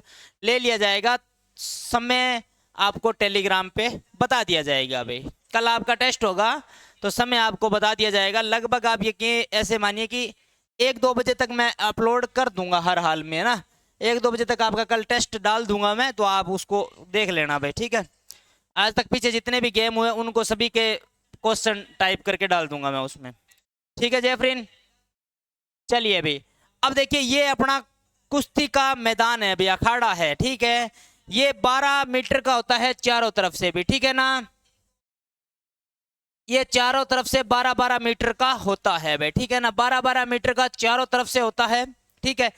ले लिया जाएगा। समय आपको टेलीग्राम पे बता दिया जाएगा भाई, कल आपका टेस्ट होगा तो समय आपको बता दिया जाएगा। लगभग आप ये ऐसे मानिए कि 1-2 बजे तक मैं अपलोड कर दूंगा हर हाल में, है ना। 1-2 बजे तक आपका कल टेस्ट डाल दूंगा मैं, तो आप उसको देख लेना भाई, ठीक है। आज तक पीछे जितने भी गेम हुए उनको सभी के क्वेश्चन टाइप करके डाल दूंगा मैं उसमें, ठीक है जयफ्रीन। चलिए भाई, अब देखिए ये अपना कुश्ती का मैदान है भाई, अखाड़ा है, ठीक है। ये 12 मीटर का होता है चारों तरफ से भी, ठीक है ना। ये चारों तरफ से 12-12 मीटर का होता है भाई, ठीक है ना, 12-12 मीटर का चारों तरफ से होता है, ठीक है।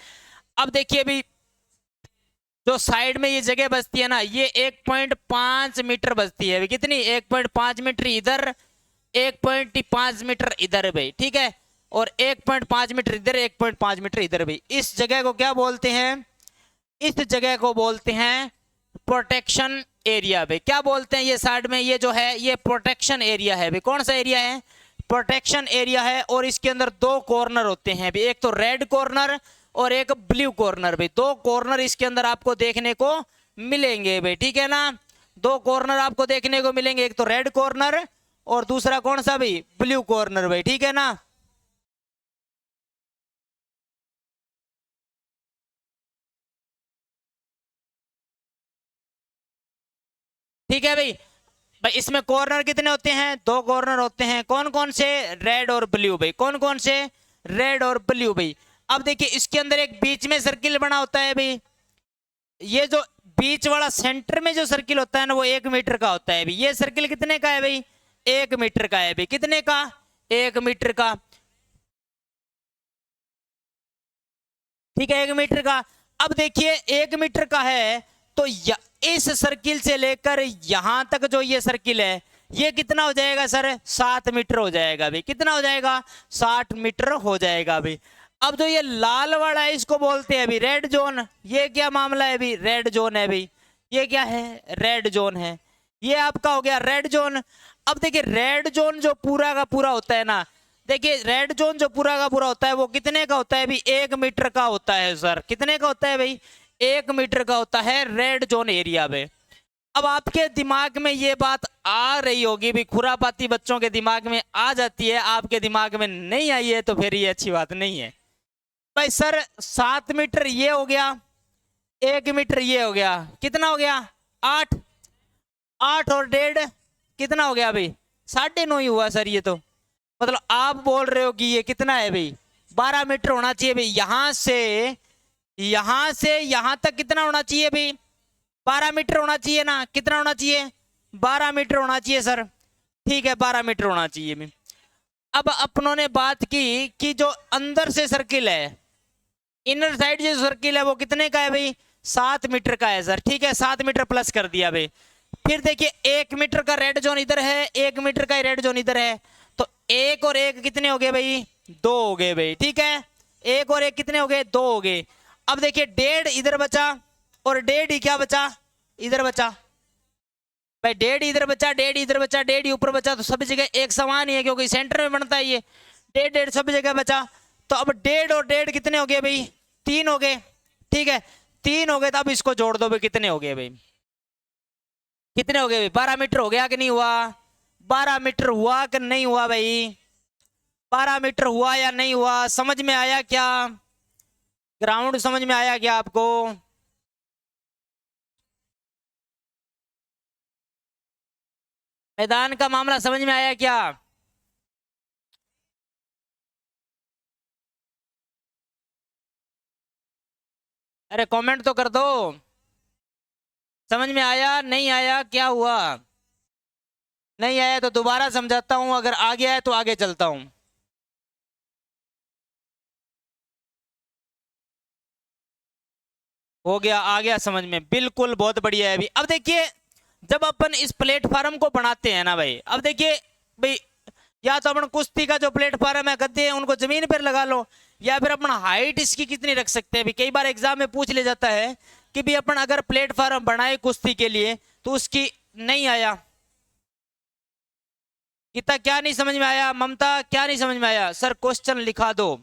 अब देखिए अभी जो साइड में ये जगह बचती है ना, ये 1.5 मीटर बचती है, कितनी? 1.5 मीटर इधर, 1.5 मीटर इधर भाई, ठीक है। और 1.5 मीटर इधर, 1.5 मीटर इधर भाई। इस जगह को क्या बोलते हैं? इस जगह को बोलते हैं प्रोटेक्शन एरिया भाई। क्या बोलते हैं? ये साइड में ये जो है ये प्रोटेक्शन एरिया है भाई। कौन सा एरिया है? प्रोटेक्शन एरिया है। और इसके अंदर 2 कॉर्नर होते हैं भाई, एक तो रेड कॉर्नर और एक ब्लू कॉर्नर भाई। 2 कॉर्नर इसके अंदर आपको देखने को मिलेंगे भाई, ठीक है ना। 2 कॉर्नर आपको देखने को मिलेंगे, एक तो रेड कॉर्नर और दूसरा कौन सा भाई? ब्लू कॉर्नर भाई, ठीक है ना। ठीक है भाई। भाई इसमें कॉर्नर कितने होते हैं? 2 कॉर्नर होते हैं। कौन कौन से? रेड और ब्लू भाई। कौन कौन से? रेड और ब्लू भाई। अब देखिए इसके अंदर एक बीच में सर्किल बना होता है भाई। ये जो बीच वाला सेंटर में जो सर्किल होता है ना, वो 1 मीटर का होता है भाई। ये सर्किल कितने का है भाई? 1 मीटर का है भाई। कितने का? 1 मीटर का। ठीक है, 1 मीटर का। अब देखिए 1 मीटर का है तो इस सर्किल से लेकर यहां तक जो ये सर्किल है ये कितना हो जाएगा सर? 7 मीटर हो जाएगा भाई। कितना हो जाएगा? 60 मीटर हो जाएगा भाई। अब जो ये लाल वाला है इसको बोलते हैं अभी रेड जोन। ये क्या मामला है अभी? रेड जोन है भाई। ये क्या है? रेड जोन है। ये आपका हो गया रेड जोन। अब देखिए रेड जोन जो पूरा का पूरा होता है ना, देखिए रेड जोन जो पूरा का पूरा होता है वो कितने का होता है भाई? 1 मीटर का होता है सर। कितने का होता है भाई? 1 मीटर का होता है रेड जोन एरिया में। अब आपके दिमाग में ये बात आ रही होगी भी, खुरापाती बच्चों के दिमाग में आ जाती है, आपके दिमाग में नहीं आई है तो फिर ये अच्छी बात नहीं है भाई। सर 7 मीटर ये हो गया, 1 मीटर ये हो गया, कितना हो गया? 8। 8 और 1.5 कितना हो गया भाई? 9.5 ही हुआ सर। ये तो मतलब आप बोल रहे हो कि ये कितना है भाई? 12 मीटर होना चाहिए भाई। यहां से यहां तक कितना होना चाहिए भाई? 12 मीटर होना चाहिए ना? कितना होना चाहिए? 12 मीटर होना चाहिए सर। ठीक है, 12 मीटर होना चाहिए भाई। अब अपनों ने बात की कि जो अंदर से सर्किल है, इनर साइड जो सर्किल है वो कितने का है भाई? 7 मीटर का है सर। ठीक है, 7 मीटर प्लस कर दिया भाई। फिर देखिए 1 मीटर का रेड जोन इधर है, 1 मीटर का रेड जोन इधर है, तो 1 और 1 कितने हो गए भाई? 2 हो गए भाई। ठीक है, 1 और 1 कितने हो गए? 2 हो गए। अब देखिए 1.5 इधर बचा और 1.5 ही क्या बचा? इधर बचा भाई। 1.5 इधर बचा, 1.5 इधर बचा, 1.5 ऊपर बचा, तो सब जगह एक समान ही है क्योंकि सेंटर में बनता है ये। 1.5 सब जगह बचा, तो अब 1.5 और 1.5 कितने हो गए भाई? 3 हो गए। ठीक है, 3 हो गए। तो अब इसको जोड़ दो भाई, कितने हो गए भाई? कितने हो गए भाई? 12 मीटर हो गया कि नहीं हुआ? 12 मीटर हुआ कि नहीं हुआ भाई? 12 मीटर हुआ या नहीं हुआ? समझ में आया क्या? ग्राउंड समझ में आया क्या आपको? मैदान का मामला समझ में आया क्या? अरे कमेंट तो कर दो। समझ में आया नहीं आया? क्या हुआ? नहीं आया तो दोबारा समझाता हूं, अगर आ गया है तो आगे चलता हूं। हो गया? आ गया समझ में? बिल्कुल, बहुत बढ़िया है। अभी अब देखिए जब अपन इस प्लेटफार्म को बनाते हैं ना भाई, अब देखिए भाई, या तो अपन कुश्ती का जो प्लेटफार्म है, गद्दे हैं, उनको जमीन पर लगा लो, या फिर अपन हाइट इसकी कितनी रख सकते हैं। कई बार एग्जाम में पूछ ले जाता है कि भी अपन अगर प्लेटफार्म बनाए कुश्ती के लिए तो उसकी, नहीं आया गीता? क्या नहीं समझ में आया? ममता क्या नहीं समझ में आया? सर क्वेश्चन लिखा दो।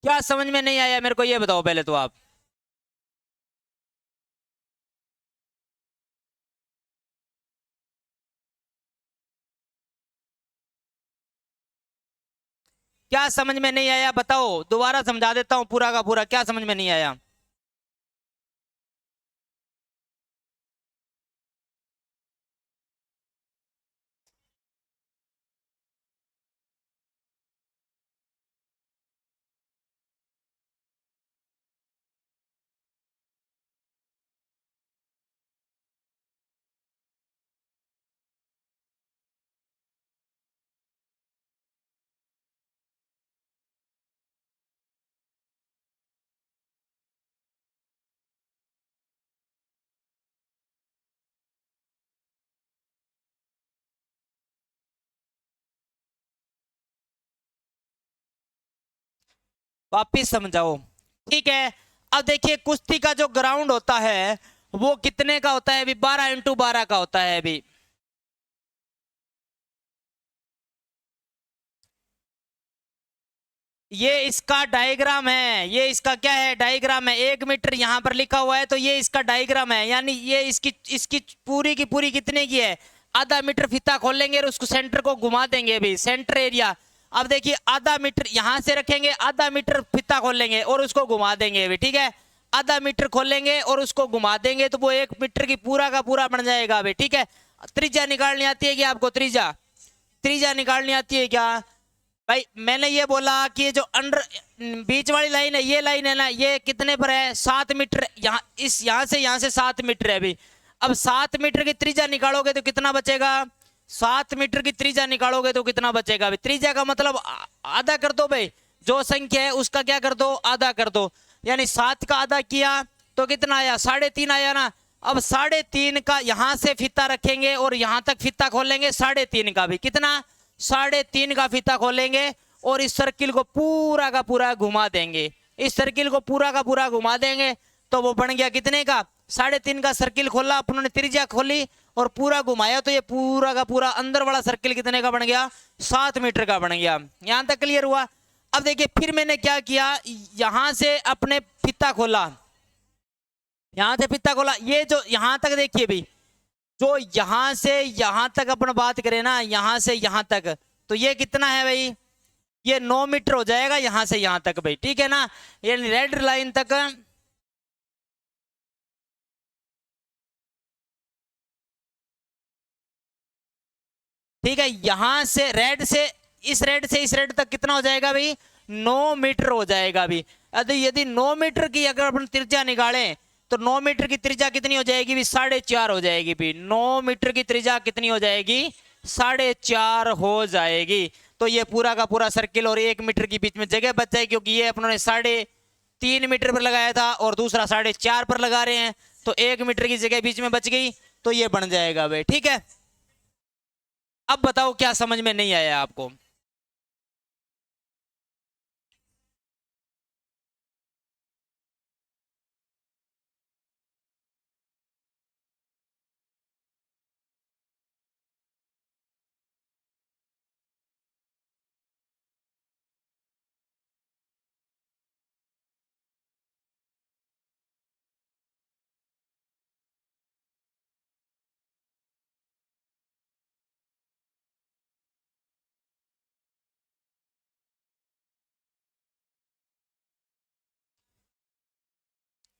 क्या समझ में नहीं आया मेरे को ये बताओ पहले तो आप। क्या समझ में नहीं आया बताओ, दोबारा समझा देता हूं पूरा का पूरा। क्या समझ में नहीं आया? वापिस समझाओ। ठीक है, अब देखिए कुश्ती का जो ग्राउंड होता है वो कितने का होता है अभी? 12x12 का होता है अभी। ये इसका डायग्राम है, ये इसका क्या है? डायग्राम है। 1 मीटर यहां पर लिखा हुआ है तो ये इसका डायग्राम है, यानी ये इसकी इसकी पूरी की पूरी कितने की है? आधा मीटर फीता खोलेंगे और उसको सेंटर को घुमा देंगे अभी, सेंटर एरिया। अब देखिए आधा मीटर यहां से रखेंगे, आधा मीटर फीता खोलेंगे और उसको घुमा देंगे अभी। ठीक है, आधा मीटर खोलेंगे और उसको घुमा देंगे तो वो 1 मीटर की पूरा का पूरा बन जाएगा अभी। ठीक है, त्रिज्या निकालनी आती है क्या आपको? त्रिज्या, त्रिज्या निकालनी आती है क्या भाई? मैंने ये बोला कि जो अंडर बीच वाली लाइन है, ये लाइन है ना, ये कितने पर है? 7 मीटर। यहाँ इस यहाँ से 7 मीटर है अभी। अब 7 मीटर की त्रिज्या निकालोगे तो कितना बचेगा? 7 मीटर की त्रिज्या निकालोगे तो कितना बचेगा? अभी त्रिज्या का मतलब आधा कर दो भाई, जो संख्या है उसका क्या कर दो, आधा कर दो। यानी 7 का आधा किया तो कितना आया, 3.5 आया ना। अब 3.5 का यहां से फीता रखेंगे और यहां तक फीता खोलेंगे 3.5 का भी, कितना 3.5 का फीता खोलेंगे और इस सर्किल को पूरा का पूरा घुमा देंगे। इस सर्किल को पूरा का पूरा घुमा देंगे तो वो बन गया कितने का, 3.5 का सर्किल खोला अपनों ने, त्रिज्या खोली और पूरा घुमाया तो ये पूरा का पूरा अंदर वाला सर्किल कितने का बन गया, 7 मीटर का बन गया। यहां तक क्लियर हुआ। अब देखिए फिर मैंने क्या किया, यहां से अपने फीता खोला, यहां से फीता खोला, ये जो यहां तक देखिए भाई, जो यहां से यहां तक अपन बात करें ना, यहां से यहां तक, तो ये कितना है भाई, ये 9 मीटर हो जाएगा यहां से यहां तक भाई, ठीक है ना। ये रेड लाइन तक, ठीक है, यहां से रेड से इस रेड तक कितना हो जाएगा भाई, 9 मीटर हो जाएगा भाई। यदि 9 मीटर की अगर अपन त्रिज्या निकालें तो 9 मीटर की त्रिज्या कितनी हो जाएगी भी, 4.5 हो जाएगी भी। 9 मीटर की त्रिज्या कितनी हो जाएगी, 4.5 हो जाएगी। तो ये पूरा का पूरा सर्किल और 1 मीटर के बीच में जगह बच जाएगी, क्योंकि ये अपनों ने 3.5 मीटर पर लगाया था और दूसरा 4.5 पर लगा रहे हैं, तो 1 मीटर की जगह बीच में बच गई, तो ये बन जाएगा भाई, ठीक है। अब बताओ क्या समझ में नहीं आया आपको।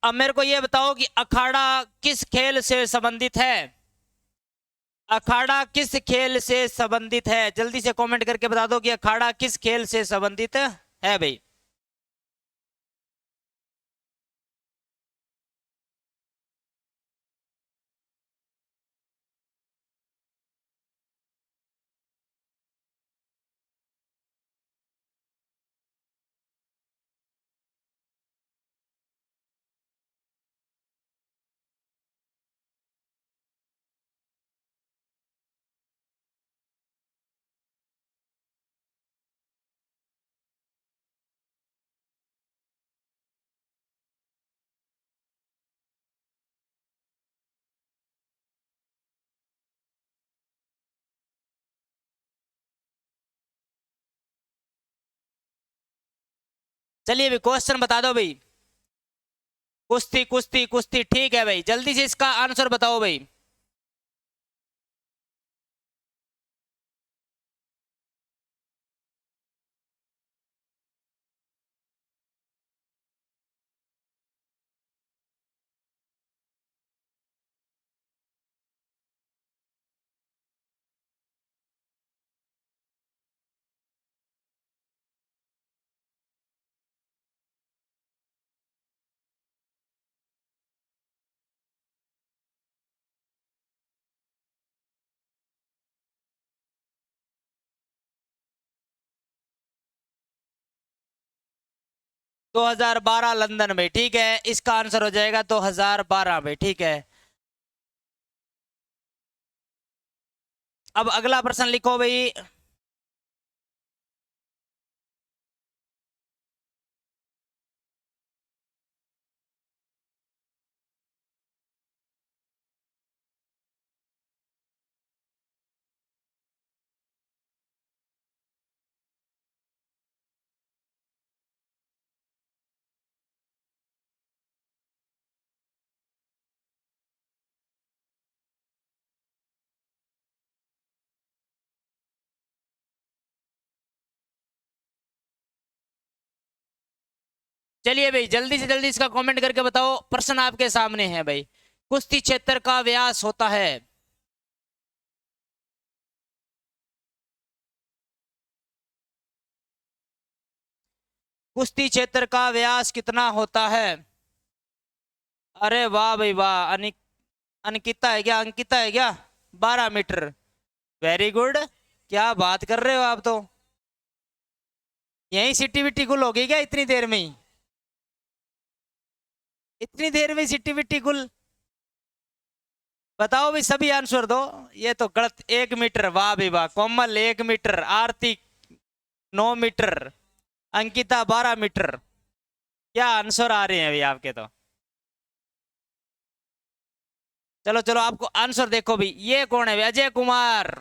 अब मेरे को ये बताओ कि अखाड़ा किस खेल से संबंधित है, अखाड़ा किस खेल से संबंधित है, जल्दी से कमेंट करके बता दो कि अखाड़ा किस खेल से संबंधित है भाई। चलिए भाई क्वेश्चन बता दो भाई, कुश्ती कुश्ती कुश्ती, ठीक है भाई, जल्दी से इसका आंसर बताओ भाई। दो 2012 लंदन में, ठीक है, इसका आंसर हो जाएगा 2012 में, ठीक है। अब अगला प्रश्न लिखो भाई। चलिए भाई जल्दी से जल्दी इसका कमेंट करके बताओ, प्रश्न आपके सामने है भाई। कुश्ती क्षेत्र का व्यास होता है, कुश्ती क्षेत्र का व्यास कितना होता है। अरे वाह भाई वाह, अनिकिता है क्या, अंकिता है क्या, 12 मीटर, वेरी गुड, क्या बात कर रहे हो आप तो। यही सिट्टी विट्टी गुल होगी क्या इतनी देर में ही? इतनी देर में सिट्टी विट्टी गुल? बताओ भाई, सभी आंसर दो। ये तो गलत। 1 मीटर, वाह भाई वाह। कोमल 1 मीटर, आरती 9 मीटर, अंकिता 12 मीटर। क्या आंसर आ रहे हैं अभी आपके तो। चलो चलो, आपको आंसर देखो भी। ये कौन है? Ajay Kumar,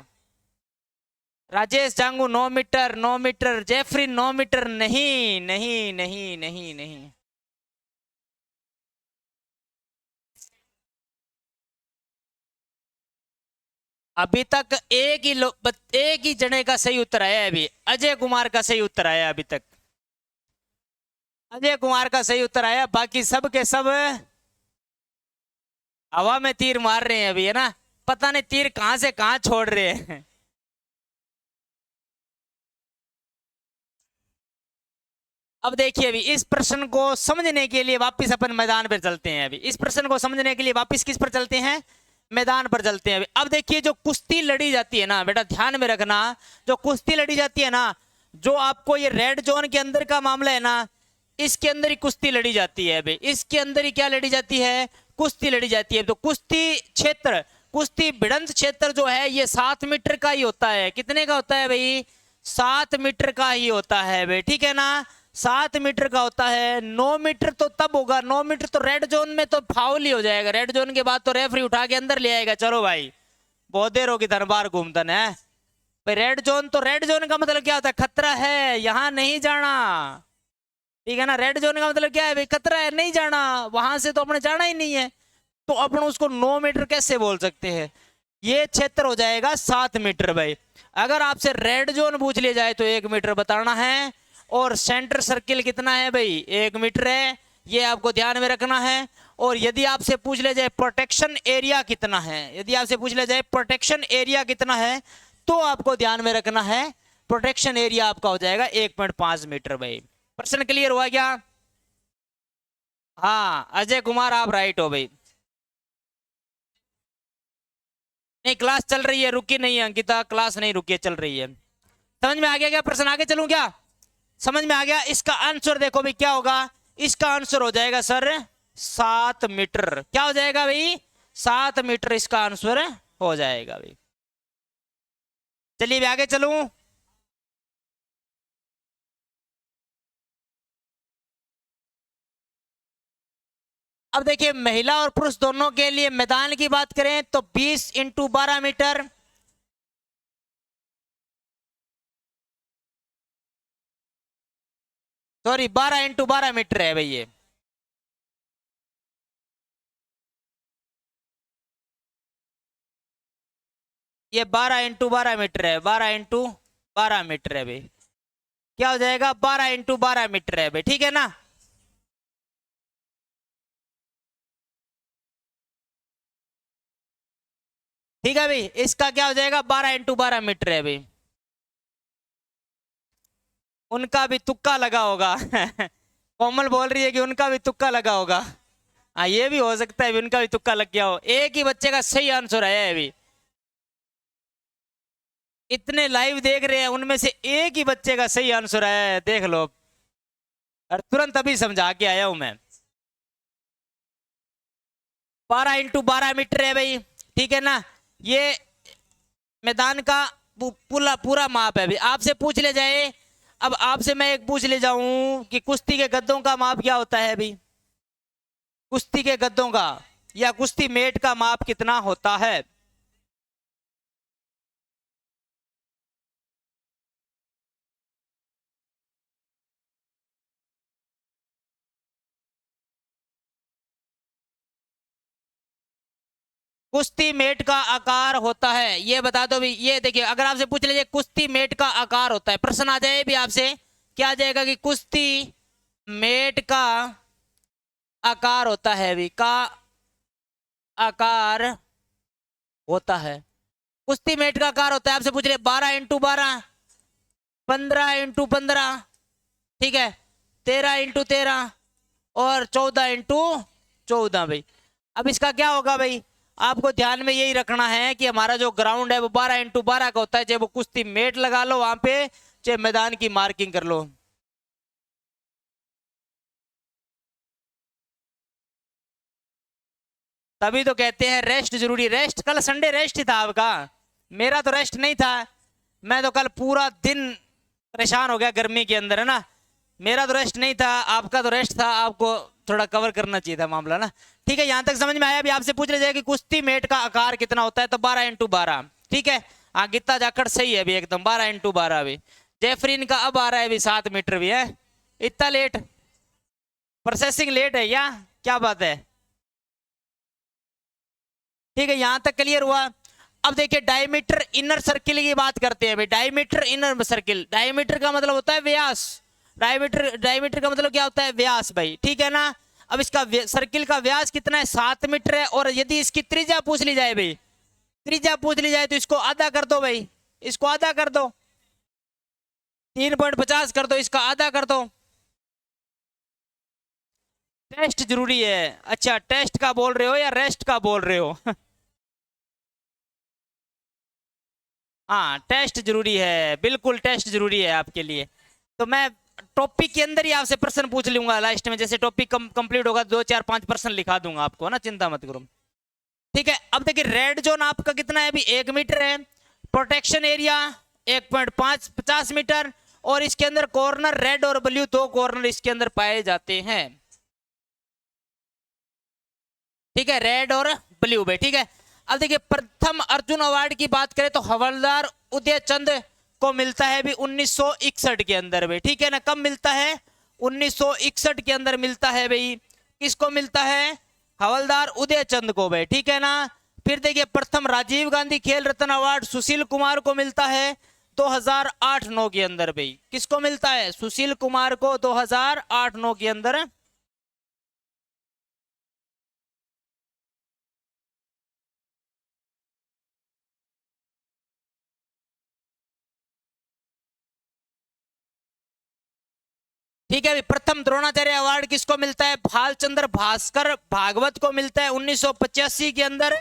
Rajesh Jangu 9 metre, 9 metre, Jeffrey 9 metre. नहीं नहीं नहीं नहीं नहीं। अभी तक एक ही जने का सही उत्तर आया है। अभी अजय कुमार का सही उत्तर आया अभी तक। अजय कुमार का सही उत्तर आया, बाकी सब के सब हवा में तीर मार रहे हैं अभी, है ना? पता नहीं तीर कहां से कहां छोड़ रहे हैं। अब देखिए, अभी इस प्रश्न को समझने के लिए वापस अपन मैदान पर चलते हैं। अभी इस प्रश्न को समझने के लिए वापस किस पर चलते हैं? मैदान पर चलते हैं। अब देखिए, जो कुश्ती लड़ी जाती है ना बेटा, ध्यान में रखना, जो कुश्ती लड़ी जाती है ना, जो आपको ये रेड जोन के अंदर का मामला है ना, इसके अंदर ही कुश्ती लड़ी जाती है। अभी इसके अंदर ही क्या लड़ी जाती है? कुश्ती लड़ी जाती है। तो कुश्ती क्षेत्र, कुश्ती भिड़ंत क्षेत्र जो है, ये 7 मीटर का ही होता है। कितने का होता है भाई? 7 मीटर का ही होता है भाई, ठीक है ना? 7 मीटर का होता है। 9 मीटर तो तब होगा, 9 मीटर तो रेड जोन में तो फाउल ही हो जाएगा। रेड जोन के बाद तो रेफरी उठा के अंदर ले आएगा। चलो भाई, बहुत देर होगी दरबार घूमतन है भाई। रेड जोन तो, रेड जोन का मतलब क्या होता है? खतरा है, यहां नहीं जाना, ठीक है ना? रेड जोन का मतलब क्या है भाई? खतरा है, नहीं जाना, वहां से तो अपने जाना ही नहीं है। तो अपन उसको 9 मीटर कैसे बोल सकते हैं? ये क्षेत्र हो जाएगा 7 मीटर भाई। अगर आपसे रेड जोन पूछ लिया जाए तो 1 मीटर बताना है। और सेंटर सर्किल कितना है भाई? 1 मीटर है, ये आपको ध्यान में रखना है। और यदि आपसे पूछ लिया जाए प्रोटेक्शन एरिया कितना है, यदि आपसे पूछ लिया जाए प्रोटेक्शन एरिया कितना है, तो आपको ध्यान में रखना है प्रोटेक्शन एरिया आपका हो जाएगा 1.5 मीटर भाई। प्रश्न क्लियर हुआ क्या? हाँ अजय कुमार, आप राइट हो भाई। नहीं, क्लास चल रही है, रुकी नहीं है अंकिता, क्लास नहीं रुकी है, चल रही है। समझ में आ गया क्या? प्रश्न आगे चलूं क्या? समझ में आ गया? इसका आंसर देखो भाई, क्या होगा? इसका आंसर हो जाएगा सर 7 मीटर। क्या हो जाएगा भाई? 7 मीटर इसका आंसर हो जाएगा भाई। चलिए भी आगे चलूं। अब देखिए, महिला और पुरुष दोनों के लिए मैदान की बात करें तो 20x12 metre, sorry 12x12 metre है भाई। ये 12x12 मीटर है, 12x12 मीटर है भाई। क्या हो जाएगा? 12x12 मीटर है भाई, ठीक है ना? ठीक है भाई, इसका क्या हो जाएगा? 12x12 मीटर है भाई। उनका भी तुक्का लगा होगा। कोमल बोल रही है कि उनका भी तुक्का लगा होगा। हाँ, ये भी हो सकता है उनका भी तुक्का लग गया हो। एक ही बच्चे का सही आंसर आया है अभी। इतने लाइव देख रहे हैं, उनमें से एक ही बच्चे का सही आंसर आया है, देख लो। और तुरंत अभी समझा के आया हूं मैं। 12x12 मीटर है भाई, ठीक है ना? ये मैदान का पूरा पूरा माप है भाई। आपसे पूछ ले जाए, अब आपसे मैं एक पूछ ले जाऊं कि कुश्ती के गद्दों का माप क्या होता है भाई? कुश्ती के गद्दों का या कुश्ती मेट का माप कितना होता है? कुश्ती मेट का आकार होता है, ये बता दो भी। ये देखिए, अगर आपसे पूछ लीजिए कुश्ती मेट का आकार होता है, प्रश्न आ जाए भी आपसे, क्या आ जाएगा कि कुश्ती मेट का आकार होता है भी, का आकार होता है। कुश्ती मेट का आकार होता है, आपसे पूछ रहे 12x12, 15x15, ठीक है, 13x13 और 14x14 भाई। अब इसका क्या होगा भाई? आपको ध्यान में यही रखना है कि हमारा जो ग्राउंड है वो 12x12 का होता है। चाहे वो कुश्ती मेट लगा लो वहां पे, चाहे मैदान की मार्किंग कर लो। तभी तो कहते हैं रेस्ट जरूरी। रेस्ट, कल संडे रेस्ट ही था आपका, मेरा तो रेस्ट नहीं था। मैं तो कल पूरा दिन परेशान हो गया गर्मी के अंदर, है ना। मेरा तो रेस्ट नहीं था, आपका तो रेस्ट था, आपको थोड़ा कवर करना चाहिए था मामला ना। ठीक है, यहां तक समझ में आया। अभी आपसे पूछ लिया जाए कि कुश्ती मेट का आकार कितना होता है, तो 12x12। ठीक है, हाँ गीता जाखड़ सही है अभी एकदम, 12x12। अभी जेफरीन का अब आ रहा है अभी 7 मीटर भी है। इतना लेट, प्रोसेसिंग लेट है क्या बात है। ठीक है, यहां तक क्लियर हुआ। अब देखिए डायमीटर इनर सर्किल की बात करते हैं भाई। डायमीटर इनर सर्किल, डायमीटर का मतलब होता है व्यास। डायमीटर का मतलब क्या होता है, व्यास भाई। ठीक है ना। अब इसका सर्किल का व्यास कितना है, 7 मीटर है। और यदि इसकी त्रिज्या पूछ ली जाए भाई, त्रिज्या पूछ ली जाए तो इसको आधा कर दो भाई, इसको आधा कर दो, 3.50 कर दो, इसका आधा कर दो। टेस्ट जरूरी है। अच्छा, टेस्ट का बोल रहे हो या रेस्ट का बोल रहे हो? हाँ टेस्ट जरूरी है, बिल्कुल टेस्ट जरूरी है आपके लिए। तो मैं टॉपिक के अंदर ही आपसे प्रश्न पूछ लूंगा लास्ट में, जैसे टॉपिक कंप्लीट होगा 2 4 5 प्रश्न लिखा दूंगा आपको, ना चिंता मत करो। ठीक है, अब देखिए रेड जोन आपका कितना है अभी, 1 मीटर है। Protection area 1.50 metre. और इसके अंदर कॉर्नर रेड और ब्लू, 2 कॉर्नर इसके अंदर पाए जाते हैं। ठीक है, रेड और ब्लू भाई। ठीक है, अब देखिए प्रथम अर्जुन अवार्ड की बात करें तो हवलदार उदय चंद को मिलता है भी 1961 के अंदर भाई। ठीक है ना, कब मिलता है, 1961 के अंदर मिलता है भाई। किसको मिलता है, हवलदार उदय चंद को भाई। ठीक है ना। फिर देखिए प्रथम राजीव गांधी खेल रत्न अवार्ड सुशील कुमार को मिलता है 2008-9 के अंदर भाई। किसको मिलता है, सुशील कुमार को 2008-9 के अंदर। ठीक है, प्रथम द्रोणाचार्य अवार्ड किसको मिलता है, भालचंद्र भास्कर भागवत को मिलता है 1985 के अंदर।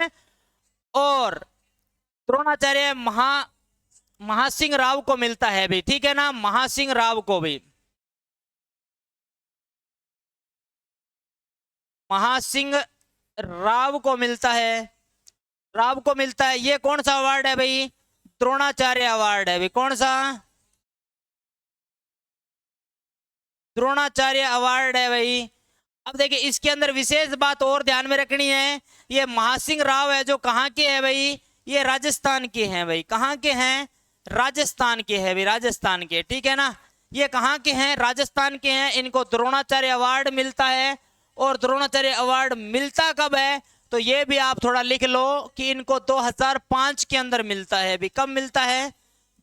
और द्रोणाचार्य महासिंह राव को मिलता है भी। ठीक है ना, महासिंह राव को भी, महासिंह राव को मिलता है, राव को मिलता है। ये कौन सा अवार्ड है भाई, द्रोणाचार्य अवार्ड है भाई। कौन सा, द्रोणाचार्य अवार्ड है भाई। अब देखिए इसके अंदर विशेष बात और ध्यान में रखनी है, ये महासिंह राव है जो कहाँ के हैं भाई, ये राजस्थान के हैं भाई। कहाँ के हैं, राजस्थान के हैं भाई, राजस्थान के। ठीक है ना, ये कहाँ के हैं, राजस्थान के हैं। इनको द्रोणाचार्य अवार्ड मिलता है। और द्रोणाचार्य अवार्ड मिलता कब है, तो ये भी आप थोड़ा लिख लो कि इनको 2005 के अंदर मिलता है भी। कब मिलता है,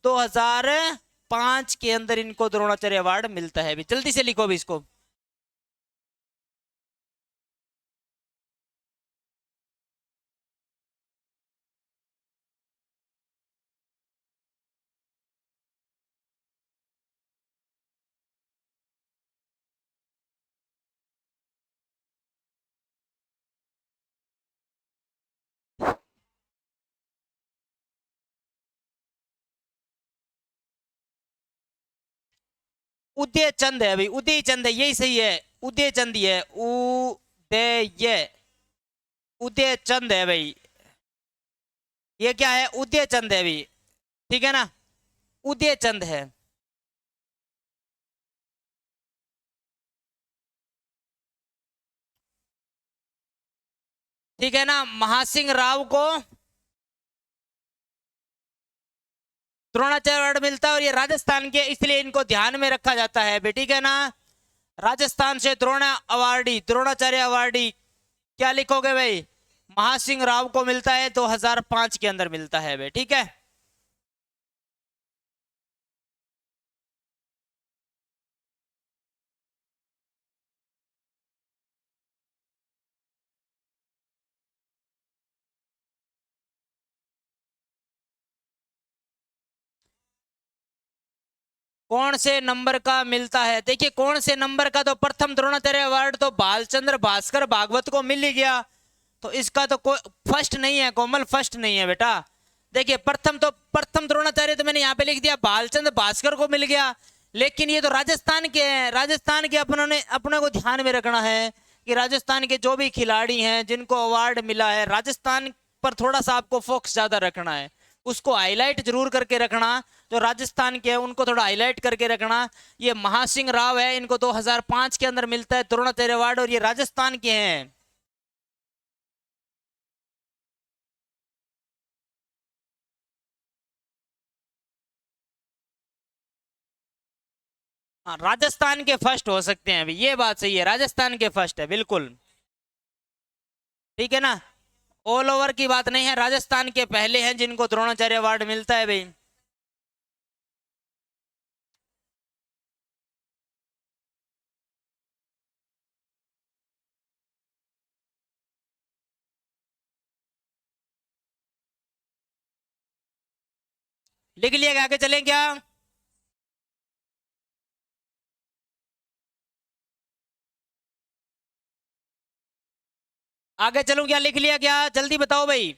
2005 के अंदर इनको द्रोणाचार्य अवार्ड मिलता है भी। जल्दी से लिखो भी इसको। उदय चंद है भाई, उदय चंद है, यही सही है, उदय चंद ही है, उदय, उदय चंद है भाई। ये क्या है, उदय चंद है भाई। ठीक है ना, उदय चंद है। ठीक है ना, महासिंह राव को द्रोणाचार्य अवार्ड मिलता है। और ये राजस्थान के, इसलिए इनको ध्यान में रखा जाता है भाई। ठीक है ना, राजस्थान से द्रोणाचार्य अवार्डी क्या लिखोगे भाई, महासिंह राव को मिलता है 2005 के अंदर मिलता है भाई। ठीक है, कौन से नंबर का मिलता है, देखिए कौन से नंबर का, तो प्रथम द्रोणाचार्य अवार्ड तो भालचंद्र भास्कर भागवत को मिल ही गया। तो इसका तो कोई फर्स्ट नहीं है, कोमल फर्स्ट नहीं है बेटा। देखिए प्रथम द्रोणाचार्य तो मैंने यहाँ पे लिख दिया, भालचंद्र भास्कर को मिल गया। लेकिन ये तो राजस्थान के हैं, राजस्थान के अपने को ध्यान में रखना है कि राजस्थान के जो भी खिलाड़ी हैं जिनको अवार्ड मिला है, राजस्थान पर थोड़ा सा आपको फोकस ज्यादा रखना है, उसको हाईलाइट जरूर करके रखना। जो राजस्थान के हैं उनको थोड़ा हाईलाइट करके रखना। ये महासिंह राव है, इनको 2005 के अंदर मिलता है द्रोणाचार्य अवार्ड, और ये राजस्थान के हैं। हाँ, राजस्थान के फर्स्ट हो सकते हैं अभी, ये बात सही है, राजस्थान के फर्स्ट है बिल्कुल। ठीक है ना, ऑल ओवर की बात नहीं है, राजस्थान के पहले हैं जिनको द्रोणाचार्य अवार्ड मिलता है भाई। लिख लिया, आगे चलें क्या? आगे चलूं क्या? लिख लिया क्या? जल्दी बताओ भाई।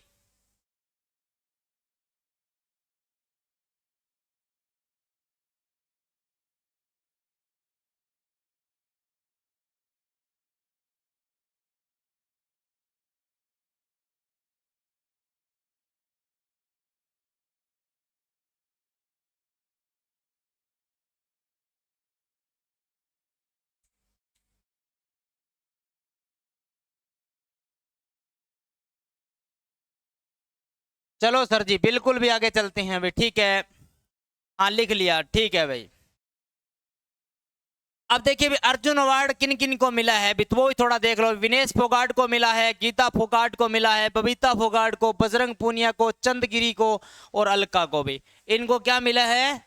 चलो सर जी, बिल्कुल भी आगे चलते हैं भाई, ठीक है। हाँ लिख लिया, ठीक है भाई। अब देखिए भी अर्जुन अवार्ड किन किन को मिला है भी, तो वो ही थोड़ा देख लो। विनेश फोगाट को मिला है, गीता फोगाट को मिला है, बबीता फोगाट को, बजरंग पूनिया को, चंदगिरी को और अलका को भी। इनको क्या मिला है?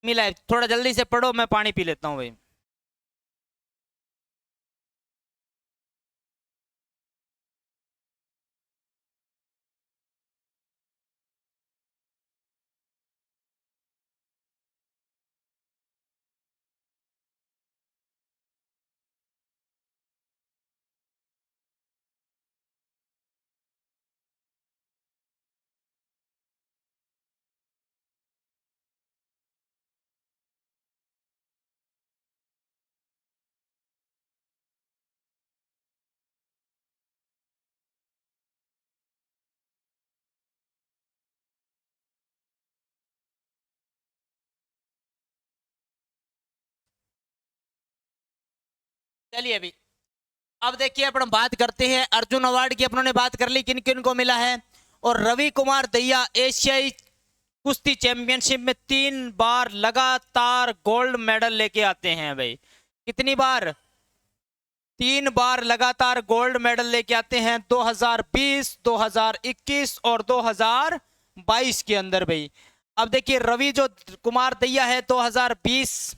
मिला है। थोड़ा जल्दी से पढ़ो, मैं पानी पी लेता हूँ भाई। चलिए अभी, अब देखिए अपन बात करते हैं अर्जुन अवार्ड की। अपनों ने बात कर ली किन किन को मिला है। और रवि कुमार दहिया एशियाई कुश्ती चैंपियनशिप में 3 बार लगातार गोल्ड मेडल लेके आते हैं भाई। कितनी बार? 3 बार लगातार गोल्ड मेडल लेके आते हैं, 2020, 2021 और 2022 के अंदर भाई। अब देखिए रवि जो कुमार दहिया है, 2020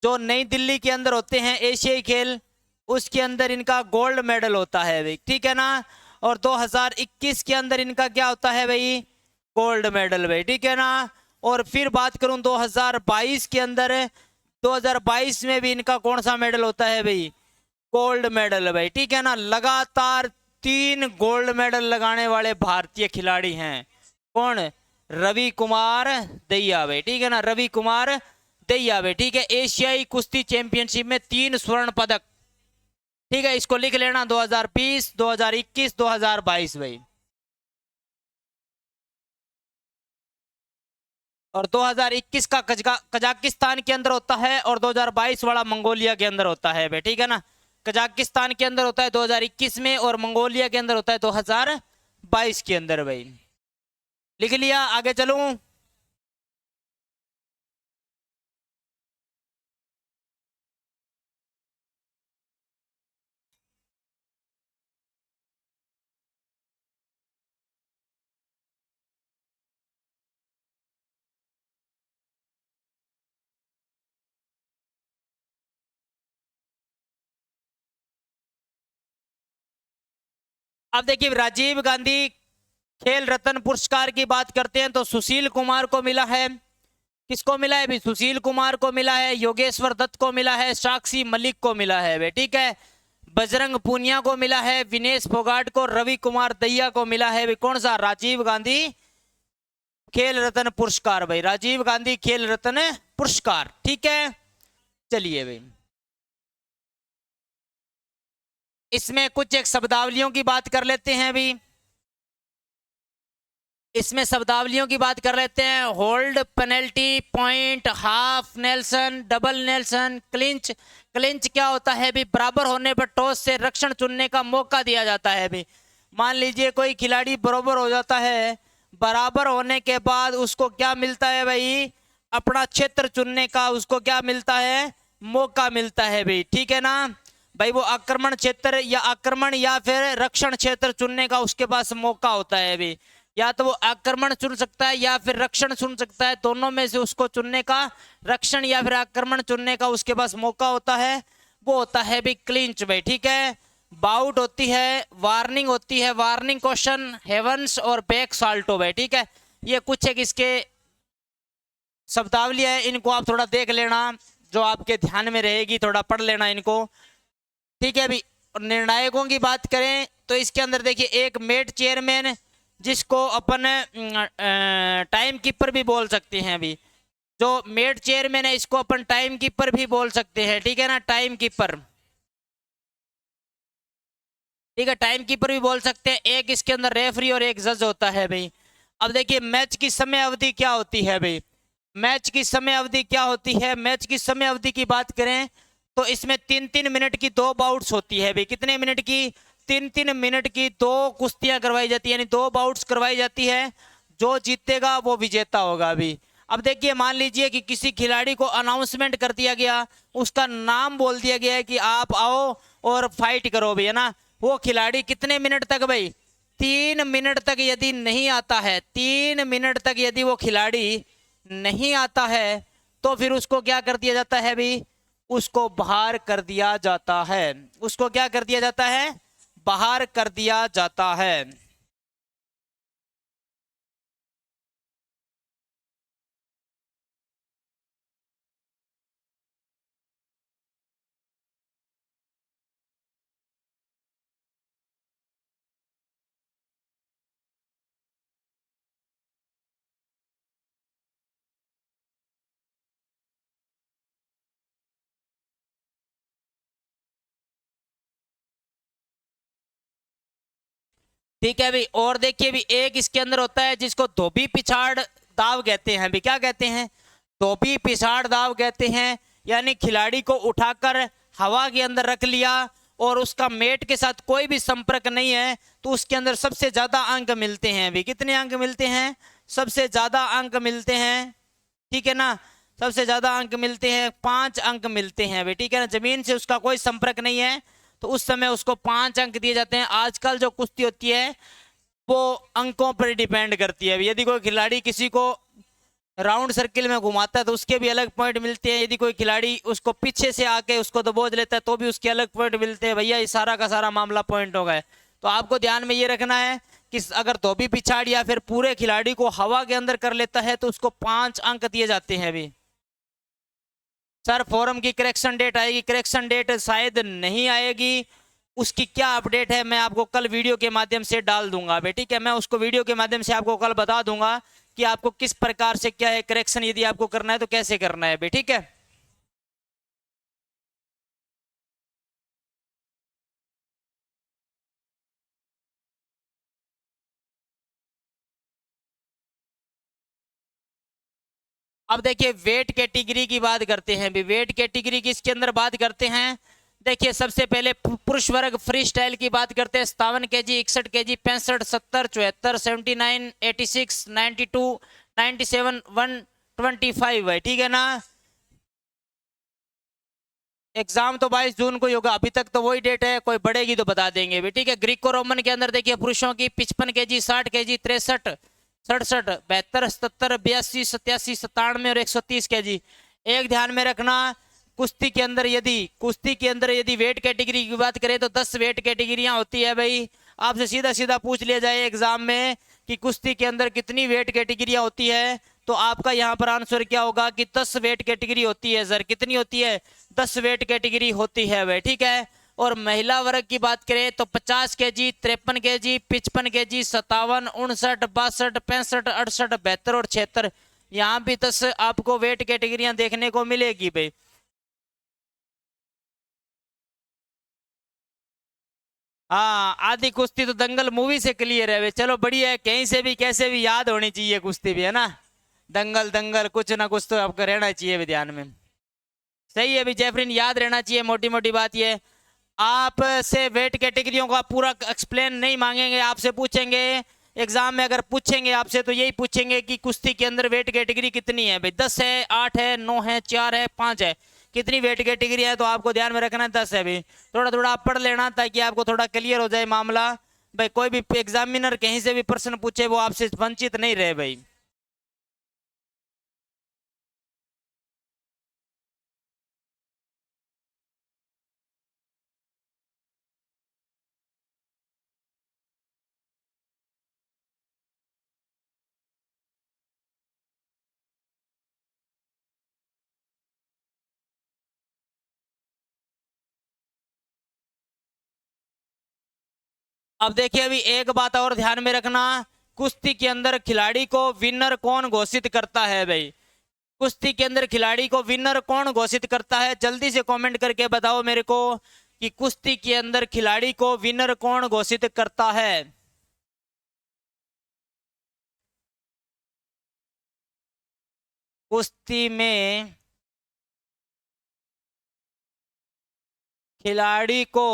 जो नई दिल्ली के अंदर होते हैं एशियाई खेल, उसके अंदर इनका गोल्ड मेडल होता है भाई, ठीक है ना। और 2021 के अंदर इनका क्या होता है भाई? गोल्ड मेडल भाई, ठीक है ना। और फिर बात करूं 2022 के अंदर, 2022 में भी इनका कौन सा मेडल होता है भाई? गोल्ड मेडल भाई, ठीक है ना। लगातार 3 गोल्ड मेडल लगाने वाले भारतीय खिलाड़ी हैं। कौन? रवि कुमार दहिया भाई, ठीक है ना, रवि कुमार दहिया भाई, ठीक है। एशियाई कुश्ती चैंपियनशिप में 3 स्वर्ण पदक, ठीक है, इसको लिख लेना, 2020, 2021, 2022 भाई। और 2021 का कजाकिस्तान के अंदर होता है, और 2022 वाला मंगोलिया के अंदर होता है भाई, ठीक है ना। कजाकिस्तान के अंदर होता है 2021 में, और मंगोलिया के अंदर होता है 2022 के अंदर भाई। लिख लिया, आगे चलूं? अब देखिए राजीव गांधी खेल रत्न पुरस्कार की बात करते हैं तो सुशील कुमार को मिला है। किसको मिला है भी? सुशील कुमार को मिला है, योगेश्वर दत्त को मिला है, साक्षी मलिक को मिला है भाई, ठीक है। बजरंग पूनिया को मिला है, विनेश फोगाट को, रवि कुमार दहिया को मिला है भाई। कौन सा? राजीव गांधी खेल रत्न पुरस्कार भाई, राजीव गांधी खेल रत्न पुरस्कार, ठीक है। चलिए भाई, इसमें कुछ एक शब्दावलियों की बात कर लेते हैं अभी। इसमें शब्दावलियों की बात कर लेते हैं। Hold, penalty, point, half, Nelson, double Nelson, clinch. Clinch क्या होता है भी? बराबर होने पर टॉस से रक्षण चुनने का मौका दिया जाता है भी। मान लीजिए कोई खिलाड़ी बराबर हो जाता है, बराबर होने के बाद उसको क्या मिलता है भाई? अपना क्षेत्र चुनने का उसको क्या मिलता है? मौका मिलता है भाई, ठीक है ना भाई। वो आक्रमण क्षेत्र या आक्रमण या फिर रक्षण क्षेत्र चुनने का उसके पास मौका होता है भाई। या तो वो आक्रमण चुन सकता है या फिर रक्षण चुन सकता है, दोनों में से उसको चुनने का, रक्षण या फिर आक्रमण चुनने का उसके पास मौका होता है। वो होता है भी क्लिंच भाई, ठीक है। बाउट होती है, वार्निंग होती है, वार्निंग क्वेश्चन, हेवंस और बैक साल्टो भाई, ठीक है। ये कुछ एक इसके शब्दावली है, इनको आप थोड़ा देख लेना, जो आपके ध्यान में रहेगी, थोड़ा पढ़ लेना इनको, ठीक है अभी। निर्णायकों की बात करें तो इसके अंदर देखिए एक मेट चेयरमैन, जिसको अपन टाइम कीपर भी बोल सकते हैं अभी। जो मेट चेयरमैन है इसको अपन टाइम कीपर भी बोल सकते हैं, ठीक है ना, टाइम कीपर, ठीक है, टाइम कीपर भी बोल सकते हैं। एक इसके अंदर रेफरी और एक जज होता है भाई। अब देखिए मैच की समय अवधि क्या होती है भाई? मैच की समय अवधि क्या होती है? मैच की समय अवधि की बात करें तो इसमें 3-3 मिनट की 2 बाउट्स होती है भाई। कितने मिनट की? 3-3 मिनट की 2 कुश्तियां करवाई जाती है, यानी 2 बाउट्स करवाई जाती है। जो जीतेगा वो विजेता होगा अभी। अब देखिए मान लीजिए कि किसी खिलाड़ी को अनाउंसमेंट कर दिया गया, उसका नाम बोल दिया गया है कि आप आओ और फाइट करो भी, है ना। वो खिलाड़ी कितने मिनट तक भाई? 3 मिनट तक यदि नहीं आता है, 3 मिनट तक यदि वो खिलाड़ी नहीं आता है तो फिर उसको क्या कर दिया जाता है भाई? उसको बाहर कर दिया जाता है। उसको क्या कर दिया जाता है? बाहर कर दिया जाता है। ठीक है भाई। और देखिए भी एक इसके अंदर होता है जिसको धोबी पिछाड़ दाव कहते हैं भी। क्या कहते हैं? धोबी पिछाड़ दाव कहते हैं। यानी खिलाड़ी को उठाकर हवा के अंदर रख लिया और उसका मेट के साथ कोई भी संपर्क नहीं है, तो उसके अंदर सबसे ज्यादा अंक मिलते हैं भी। कितने अंक मिलते हैं? सबसे ज्यादा अंक मिलते हैं, ठीक है ना। सबसे ज्यादा अंक मिलते हैं, 5 अंक मिलते हैं भाई, ठीक है ना। जमीन से उसका कोई संपर्क नहीं है तो उस समय उसको 5 अंक दिए जाते हैं। आजकल जो कुश्ती होती है वो अंकों पर डिपेंड करती है। यदि कोई खिलाड़ी किसी को राउंड सर्किल में घुमाता है तो उसके भी अलग पॉइंट मिलते हैं। यदि कोई खिलाड़ी उसको पीछे से आके उसको दबोच लेता है तो भी उसके अलग पॉइंट मिलते हैं। भैया ये सारा का सारा मामला पॉइंट हो गया। तो आपको ध्यान में ये रखना है कि अगर धोबी पिछाड़ या फिर पूरे खिलाड़ी को हवा के अंदर कर लेता है तो उसको 5 अंक दिए जाते हैं अभी। सर फोरम की करेक्शन डेट आएगी? करेक्शन डेट शायद नहीं आएगी। उसकी क्या अपडेट है मैं आपको कल वीडियो के माध्यम से डाल दूंगा भाई, ठीक है। मैं उसको वीडियो के माध्यम से आपको कल बता दूंगा कि आपको किस प्रकार से क्या है करेक्शन, यदि आपको करना है तो कैसे करना है भाई, ठीक है। अब देखिए वेट कैटेगरी की बात करते हैं भी। वेट कैटेगरी की इसके अंदर बात करते हैं। देखिए सबसे पहले पुरुष वर्ग फ्री स्टाइल की बात करते हैं। 57 kg, 61 kg, 65, 70, 74, 79, 86, 92, 97, 125 है, ठीक है ना। एग्जाम तो 22 जून को ही होगा, अभी तक तो वही डेट है, कोई बढ़ेगी तो बता देंगे भी, ठीक है। ग्रीको रोमन के अंदर देखिए पुरुषों की 55 kg, 60 kg, 63, 67, 72, 77, 82, 87, 97 और 130 kg। एक ध्यान में रखना, कुश्ती के अंदर यदि वेट कैटेगरी की बात करें तो 10 वेट कैटेगरियां होती है भाई। आपसे सीधा सीधा पूछ लिया जाए एग्जाम में कि कुश्ती के अंदर कितनी वेट कैटेगरियां होती है, तो आपका यहाँ पर आंसर क्या होगा कि 10 वेट कैटेगरी होती है सर। कितनी होती है? 10 वेट कैटेगरी होती है भाई, ठीक है। और महिला वर्ग की बात करें तो 50 kg, 53 kg, 55 kg, 57, 59, 62, 65, 68, 72 और 76, यहाँ भी 10 आपको वेट कैटेगरियां देखने को मिलेगी भाई। हाँ, आधी कुश्ती तो दंगल मूवी से क्लियर है भाई। चलो बढ़िया है, कहीं से भी कैसे भी याद होनी चाहिए कुश्ती भी, है ना। दंगल दंगल कुछ ना कुछ तो आपका रहना चाहिए भी ध्यान में। सही है भी जेफरिन, याद रहना चाहिए। मोटी मोटी बात ये, आपसे वेट कैटेगरियों का पूरा एक्सप्लेन नहीं मांगेंगे, आपसे पूछेंगे एग्जाम में, अगर पूछेंगे आपसे तो यही पूछेंगे कि कुश्ती के अंदर वेट कैटेगरी कितनी है भाई। 10 है, 8 है, 9 है, 4 है, 5 है, कितनी वेट कैटेगरी है, तो आपको ध्यान में रखना है 10 है भाई। थोड़ा थोड़ा आप पढ़ लेना ताकि आपको थोड़ा क्लियर हो जाए मामला भाई। कोई भी एग्जामिनर कहीं से भी प्रश्न पूछे वो आपसे वंचित नहीं रहे भाई। अब देखिए, अभी एक बात और ध्यान में रखना, कुश्ती के अंदर खिलाड़ी को विनर कौन घोषित करता है भाई। कुश्ती के अंदर खिलाड़ी को विनर कौन घोषित करता है, जल्दी से कमेंट करके बताओ मेरे को कि कुश्ती के अंदर खिलाड़ी को विनर कौन घोषित करता है। कुश्ती में खिलाड़ी को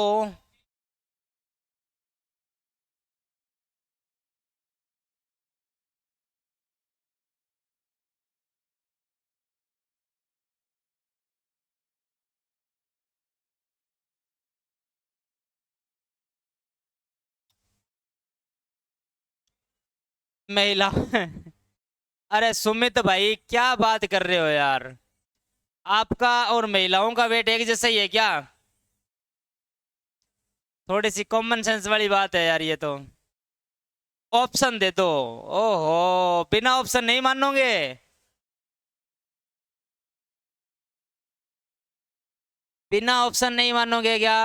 महिला अरे सुमित भाई, क्या बात कर रहे हो यार। आपका और महिलाओं का वेट एक जैसा ही है क्या? थोड़ी सी कॉमन सेंस वाली बात है यार ये तो। ऑप्शन दे दो। ओहो, बिना ऑप्शन नहीं मानोगे? बिना ऑप्शन नहीं मानोगे क्या?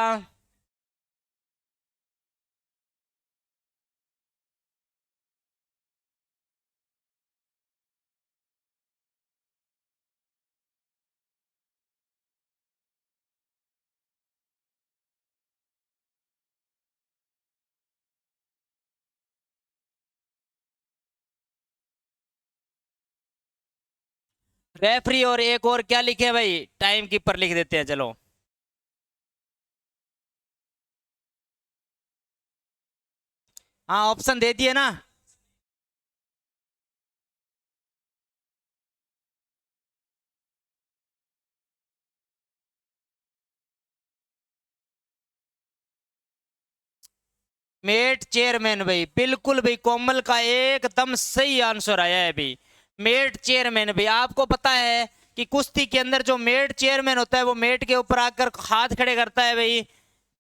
रेफरी और एक और क्या लिखे भाई, टाइम कीपर लिख देते हैं चलो। हाँ, ऑप्शन दे दिए ना। मेट चेयरमैन भाई, बिल्कुल भाई, कोमल का एकदम सही आंसर आया है भाई। मेट चेयरमैन भाई, आपको पता है कि कुश्ती के अंदर जो मेट चेयरमैन होता है वो मेट के ऊपर आकर हाथ खड़े करता है भाई।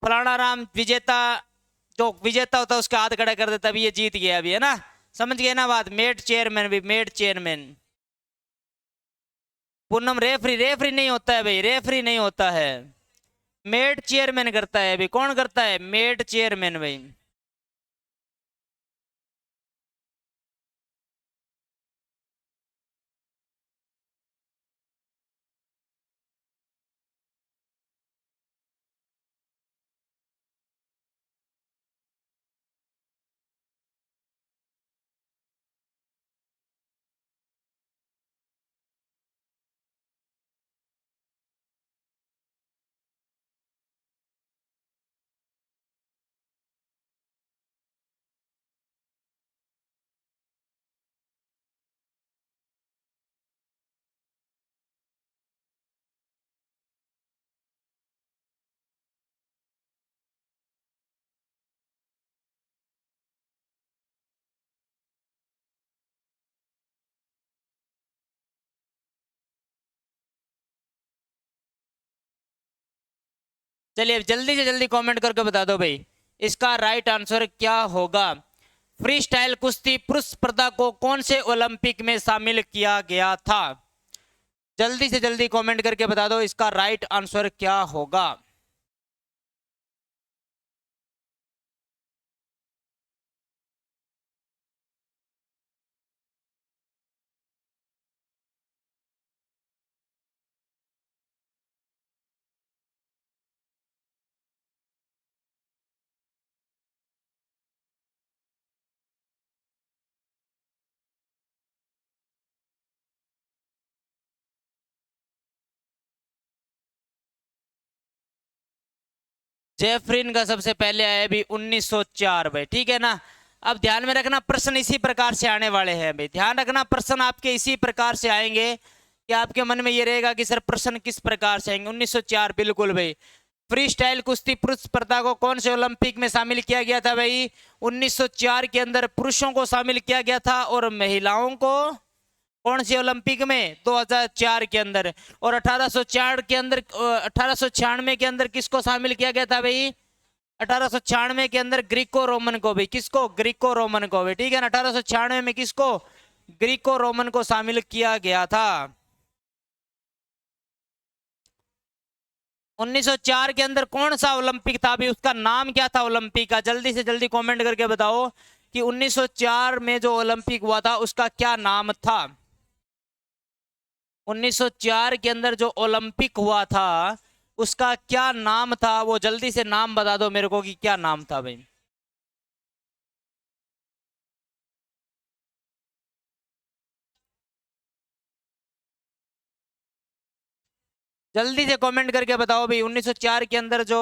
फलाना राम विजेता, जो विजेता होता है उसके हाथ खड़े कर देता है भाई, ये जीत गया अभी, है ना। समझ गए ना बात, मेट चेयरमैन भी, mat chairman. Poonam, referee referee नहीं होता है भाई, रेफरी नहीं होता है। मेट चेयरमैन करता है भाई। कौन करता है? मेट चेयरमैन भाई। चलिए जल्दी से जल्दी कमेंट करके बता दो भाई, इसका राइट आंसर क्या होगा। फ्री स्टाइल कुश्ती पुरुष स्पर्धा को कौन से ओलंपिक में शामिल किया गया था? जल्दी से जल्दी कमेंट करके बता दो इसका राइट आंसर क्या होगा। जेफरिन का सबसे पहले आया भी 1904 भाई, ठीक है ना। अब ध्यान में रखना प्रश्न इसी प्रकार से आने वाले हैं भाई, ध्यान रखना प्रश्न आपके इसी प्रकार से आएंगे कि आपके मन में ये रहेगा कि सर प्रश्न किस प्रकार से आएंगे। 1904 बिल्कुल भाई। फ्री स्टाइल कुश्ती पुरुष स्पर्धा को कौन से ओलंपिक में शामिल किया गया था भाई? 1904 के अंदर पुरुषों को शामिल किया गया था और महिलाओं को कौन सी ओलंपिक में? 2004 के अंदर। और 1804 के अंदर 1896 के अंदर किसको शामिल किया गया था भाई? 1896 के अंदर ग्रीको रोमन को भी। किसको? ग्रीको रोमन को भी, ठीक है ना। 1896 में किसको? ग्रीको रोमन को शामिल किया गया था। 1904 के अंदर कौन सा ओलंपिक था भी? उसका नाम क्या था ओलंपिक का? जल्दी से जल्दी कमेंट करके बताओ कि 1904 में जो ओलंपिक हुआ था उसका क्या नाम था? 1904 के अंदर जो ओलंपिक हुआ था उसका क्या नाम था? वो जल्दी से नाम बता दो मेरे को कि क्या नाम था भाई। जल्दी से कमेंट करके बताओ भाई 1904 के अंदर जो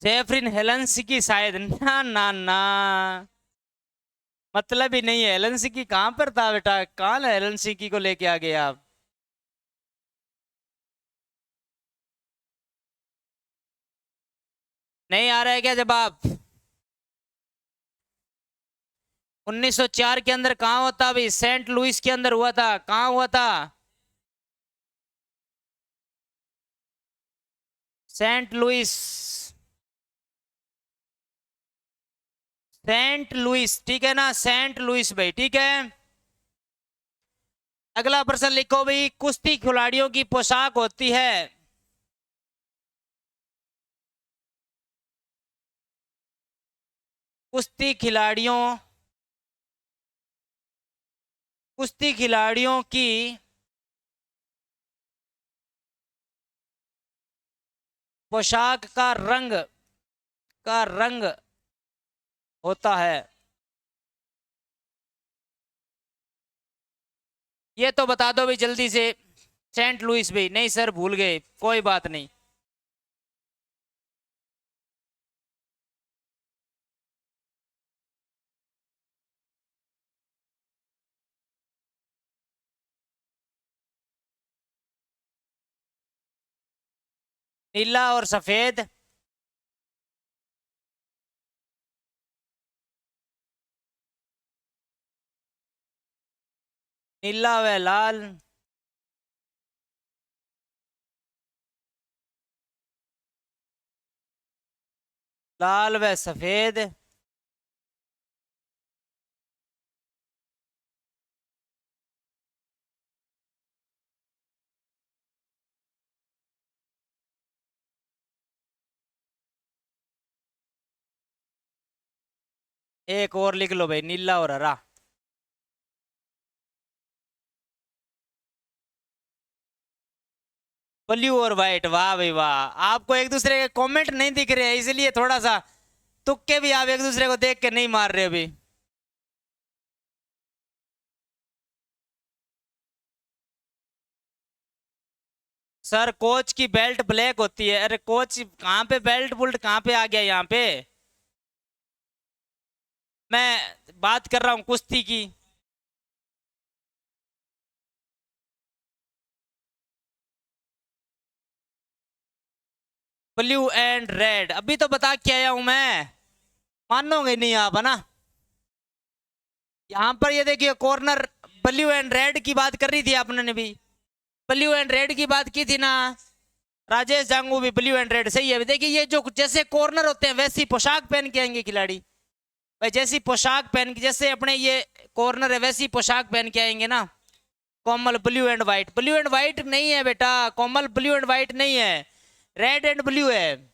जेफरिन हेलेंसिकी शायद। ना ना ना, मतलब ही नहीं है। हेलेंसिकी कहां पर था बेटा? कहां हेलेंसिकी को लेके आ गए आप? नहीं आ रहा है क्या जवाब? 1904 के अंदर कहां हुआ था भाई? सेंट लुइस के अंदर हुआ था। कहां हुआ था? Saint Louis. सेंट लुइस, ठीक है ना, सेंट लुइस भाई, ठीक है। अगला प्रश्न लिखो भाई, कुश्ती खिलाड़ियों की पोशाक होती है। कुश्ती खिलाड़ियों कुश्ती खिलाड़ियों की पोशाक का रंग होता है। ये तो बता दो भाई जल्दी से। सेंट लुइस भाई। नहीं सर भूल गए, कोई बात नहीं। नीला और सफेद। नीला व लाल। लाल व सफेद। एक और लिख लो भाई, नीला और हरा। ब्लू और व्हाइट, वाह भाई वाह। आपको एक दूसरे के कमेंट नहीं दिख रहे हैं इसलिए थोड़ा सा तुक्के भी आप एक दूसरे को देख के नहीं मार रहे अभी। सर कोच की बेल्ट ब्लैक होती है। अरे कोच कहाँ पे बेल्ट बुल्ट कहाँ पे आ गया यहाँ पे? मैं बात कर रहा हूँ कुश्ती की। ब्लू एंड रेड अभी तो बता के आया हूं मैं। मानोगे नहीं आप, है ना। यहां पर ये देखिए कॉर्नर, ब्लू एंड रेड की बात कर रही थी आपने ने भी। ब्लू एंड रेड की बात की थी ना। राजेश जांगू भी ब्लू एंड रेड सही है। देखिए ये जो जैसे कॉर्नर होते हैं वैसी पोशाक पहन के आएंगे खिलाड़ी भाई। जैसी पोशाक पहन के, जैसे अपने ये कॉर्नर है वैसी पोशाक पहन के आएंगे ना। Komal blue and white. Blue and white नहीं है बेटा, कोमल ब्लू एंड व्हाइट नहीं है, रेड एंड ब्लू है।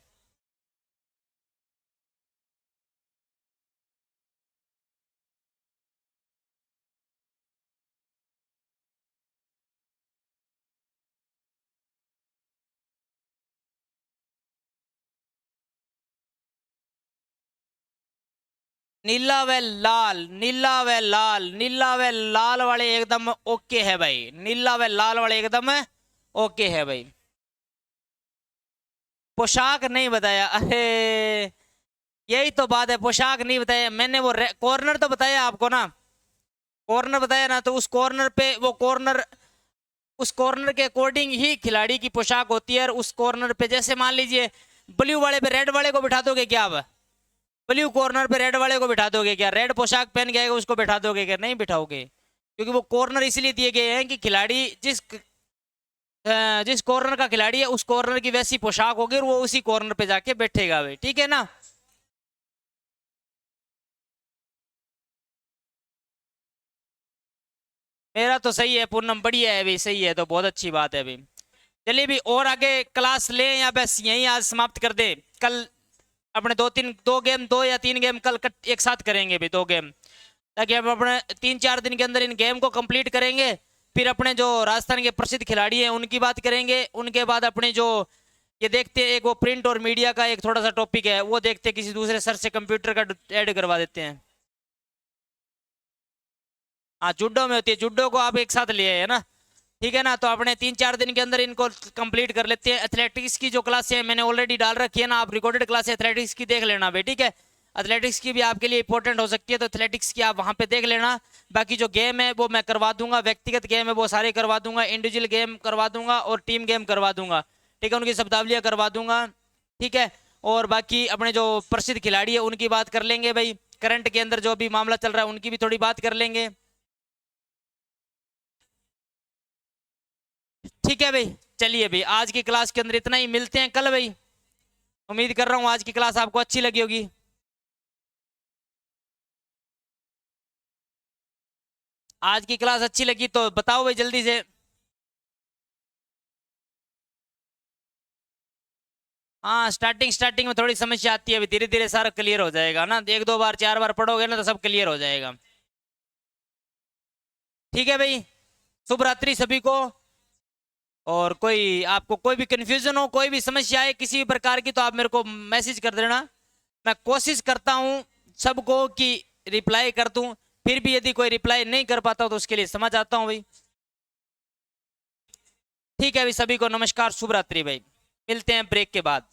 नीला व लाल, नीला व लाल, नीला व लाल वाले एकदम ओके है भाई, नीला व लाल वाले एकदम ओके है भाई। पोशाक नहीं बताया, अरे यही तो बात है, पोशाक नहीं बताया मैंने। वो कॉर्नर तो बताया आपको ना, कॉर्नर बताया ना, तो उस कॉर्नर पे वो कॉर्नर, उस कॉर्नर के अकॉर्डिंग ही खिलाड़ी की पोशाक होती है। और उस कॉर्नर पे जैसे मान लीजिए ब्लू वाले पे रेड वाले को बिठा दोगे क्या आप? ब्लू कॉर्नर पे रेड वाले को बिठा दोगे क्या? रेड पोशाक पहन के आएगा उसको बिठा दोगे क्या? नहीं बिठाओगे, क्योंकि वो कॉर्नर इसलिए दिए गए हैं कि खिलाड़ी जिस कॉर्नर का खिलाड़ी है उस कॉर्नर की वैसी पोशाक होगी और वो उसी कॉर्नर पे जाके बैठेगा भाई, ठीक है ना। मेरा तो सही है पूनम, बढ़िया है भाई, सही है तो बहुत अच्छी बात है भाई। चलिए भी और आगे क्लास लें या बस यहीं आज समाप्त कर दे? कल अपने दो गेम, 2 या 3 गेम कल एक साथ करेंगे भी, 2 गेम, ताकि हम अपने 3-4 दिन के अंदर इन गेम को कंप्लीट करेंगे। फिर अपने जो राजस्थान के प्रसिद्ध खिलाड़ी हैं उनकी बात करेंगे। उनके बाद अपने जो ये देखते हैं एक वो प्रिंट और मीडिया का एक थोड़ा सा टॉपिक है, वो देखते हैं किसी दूसरे सर से कंप्यूटर का ऐड करवा देते हैं। हाँ जुड्डो में होती है, जुड्डो को आप एक साथ ले आए है ना, ठीक है ना। तो अपने 3-4 दिन के अंदर इनको कंप्लीट कर लेते हैं। एथलेटिक्स की जो क्लासें मैंने ऑलरेडी डाल रखी है ना, आप रिकॉर्डेड क्लास एथलेटिक्स की देख लेना भाई, ठीक है। एथलेटिक्स की भी आपके लिए इंपॉर्टेंट हो सकती है, तो एथलेटिक्स की आप वहां पे देख लेना। बाकी जो गेम है वो मैं करवा दूंगा, व्यक्तिगत गेम है वो सारे करवा दूंगा, इंडिविजुअल गेम करवा दूंगा और टीम गेम करवा दूंगा, ठीक है। उनकी शब्दावलियां करवा दूंगा, ठीक है। और बाकी अपने जो प्रसिद्ध खिलाड़ी है उनकी बात कर लेंगे भाई, करंट के अंदर जो भी मामला चल रहा है उनकी भी थोड़ी बात कर लेंगे, ठीक है भाई। चलिए भाई आज की क्लास के अंदर इतना ही, मिलते हैं कल भाई। उम्मीद कर रहा हूँ आज की क्लास आपको अच्छी लगी होगी। आज की क्लास अच्छी लगी तो बताओ भाई जल्दी से। हाँ स्टार्टिंग स्टार्टिंग में थोड़ी समस्या आती है, अभी धीरे धीरे सारा क्लियर हो जाएगा ना, 1-2 बार 4 बार पढ़ोगे ना तो सब क्लियर हो जाएगा, ठीक है भाई। शुभ रात्रि सभी को। और कोई आपको कोई भी कंफ्यूजन हो, कोई भी समस्या है किसी भी प्रकार की, तो आप मेरे को मैसेज कर देना। मैं कोशिश करता हूँ सबको कि रिप्लाई कर दूं, फिर भी यदि कोई रिप्लाई नहीं कर पाता तो उसके लिए समझ आता हूँ भाई, ठीक है भाई। सभी को नमस्कार, शुभ रात्रि भाई, मिलते हैं ब्रेक के बाद।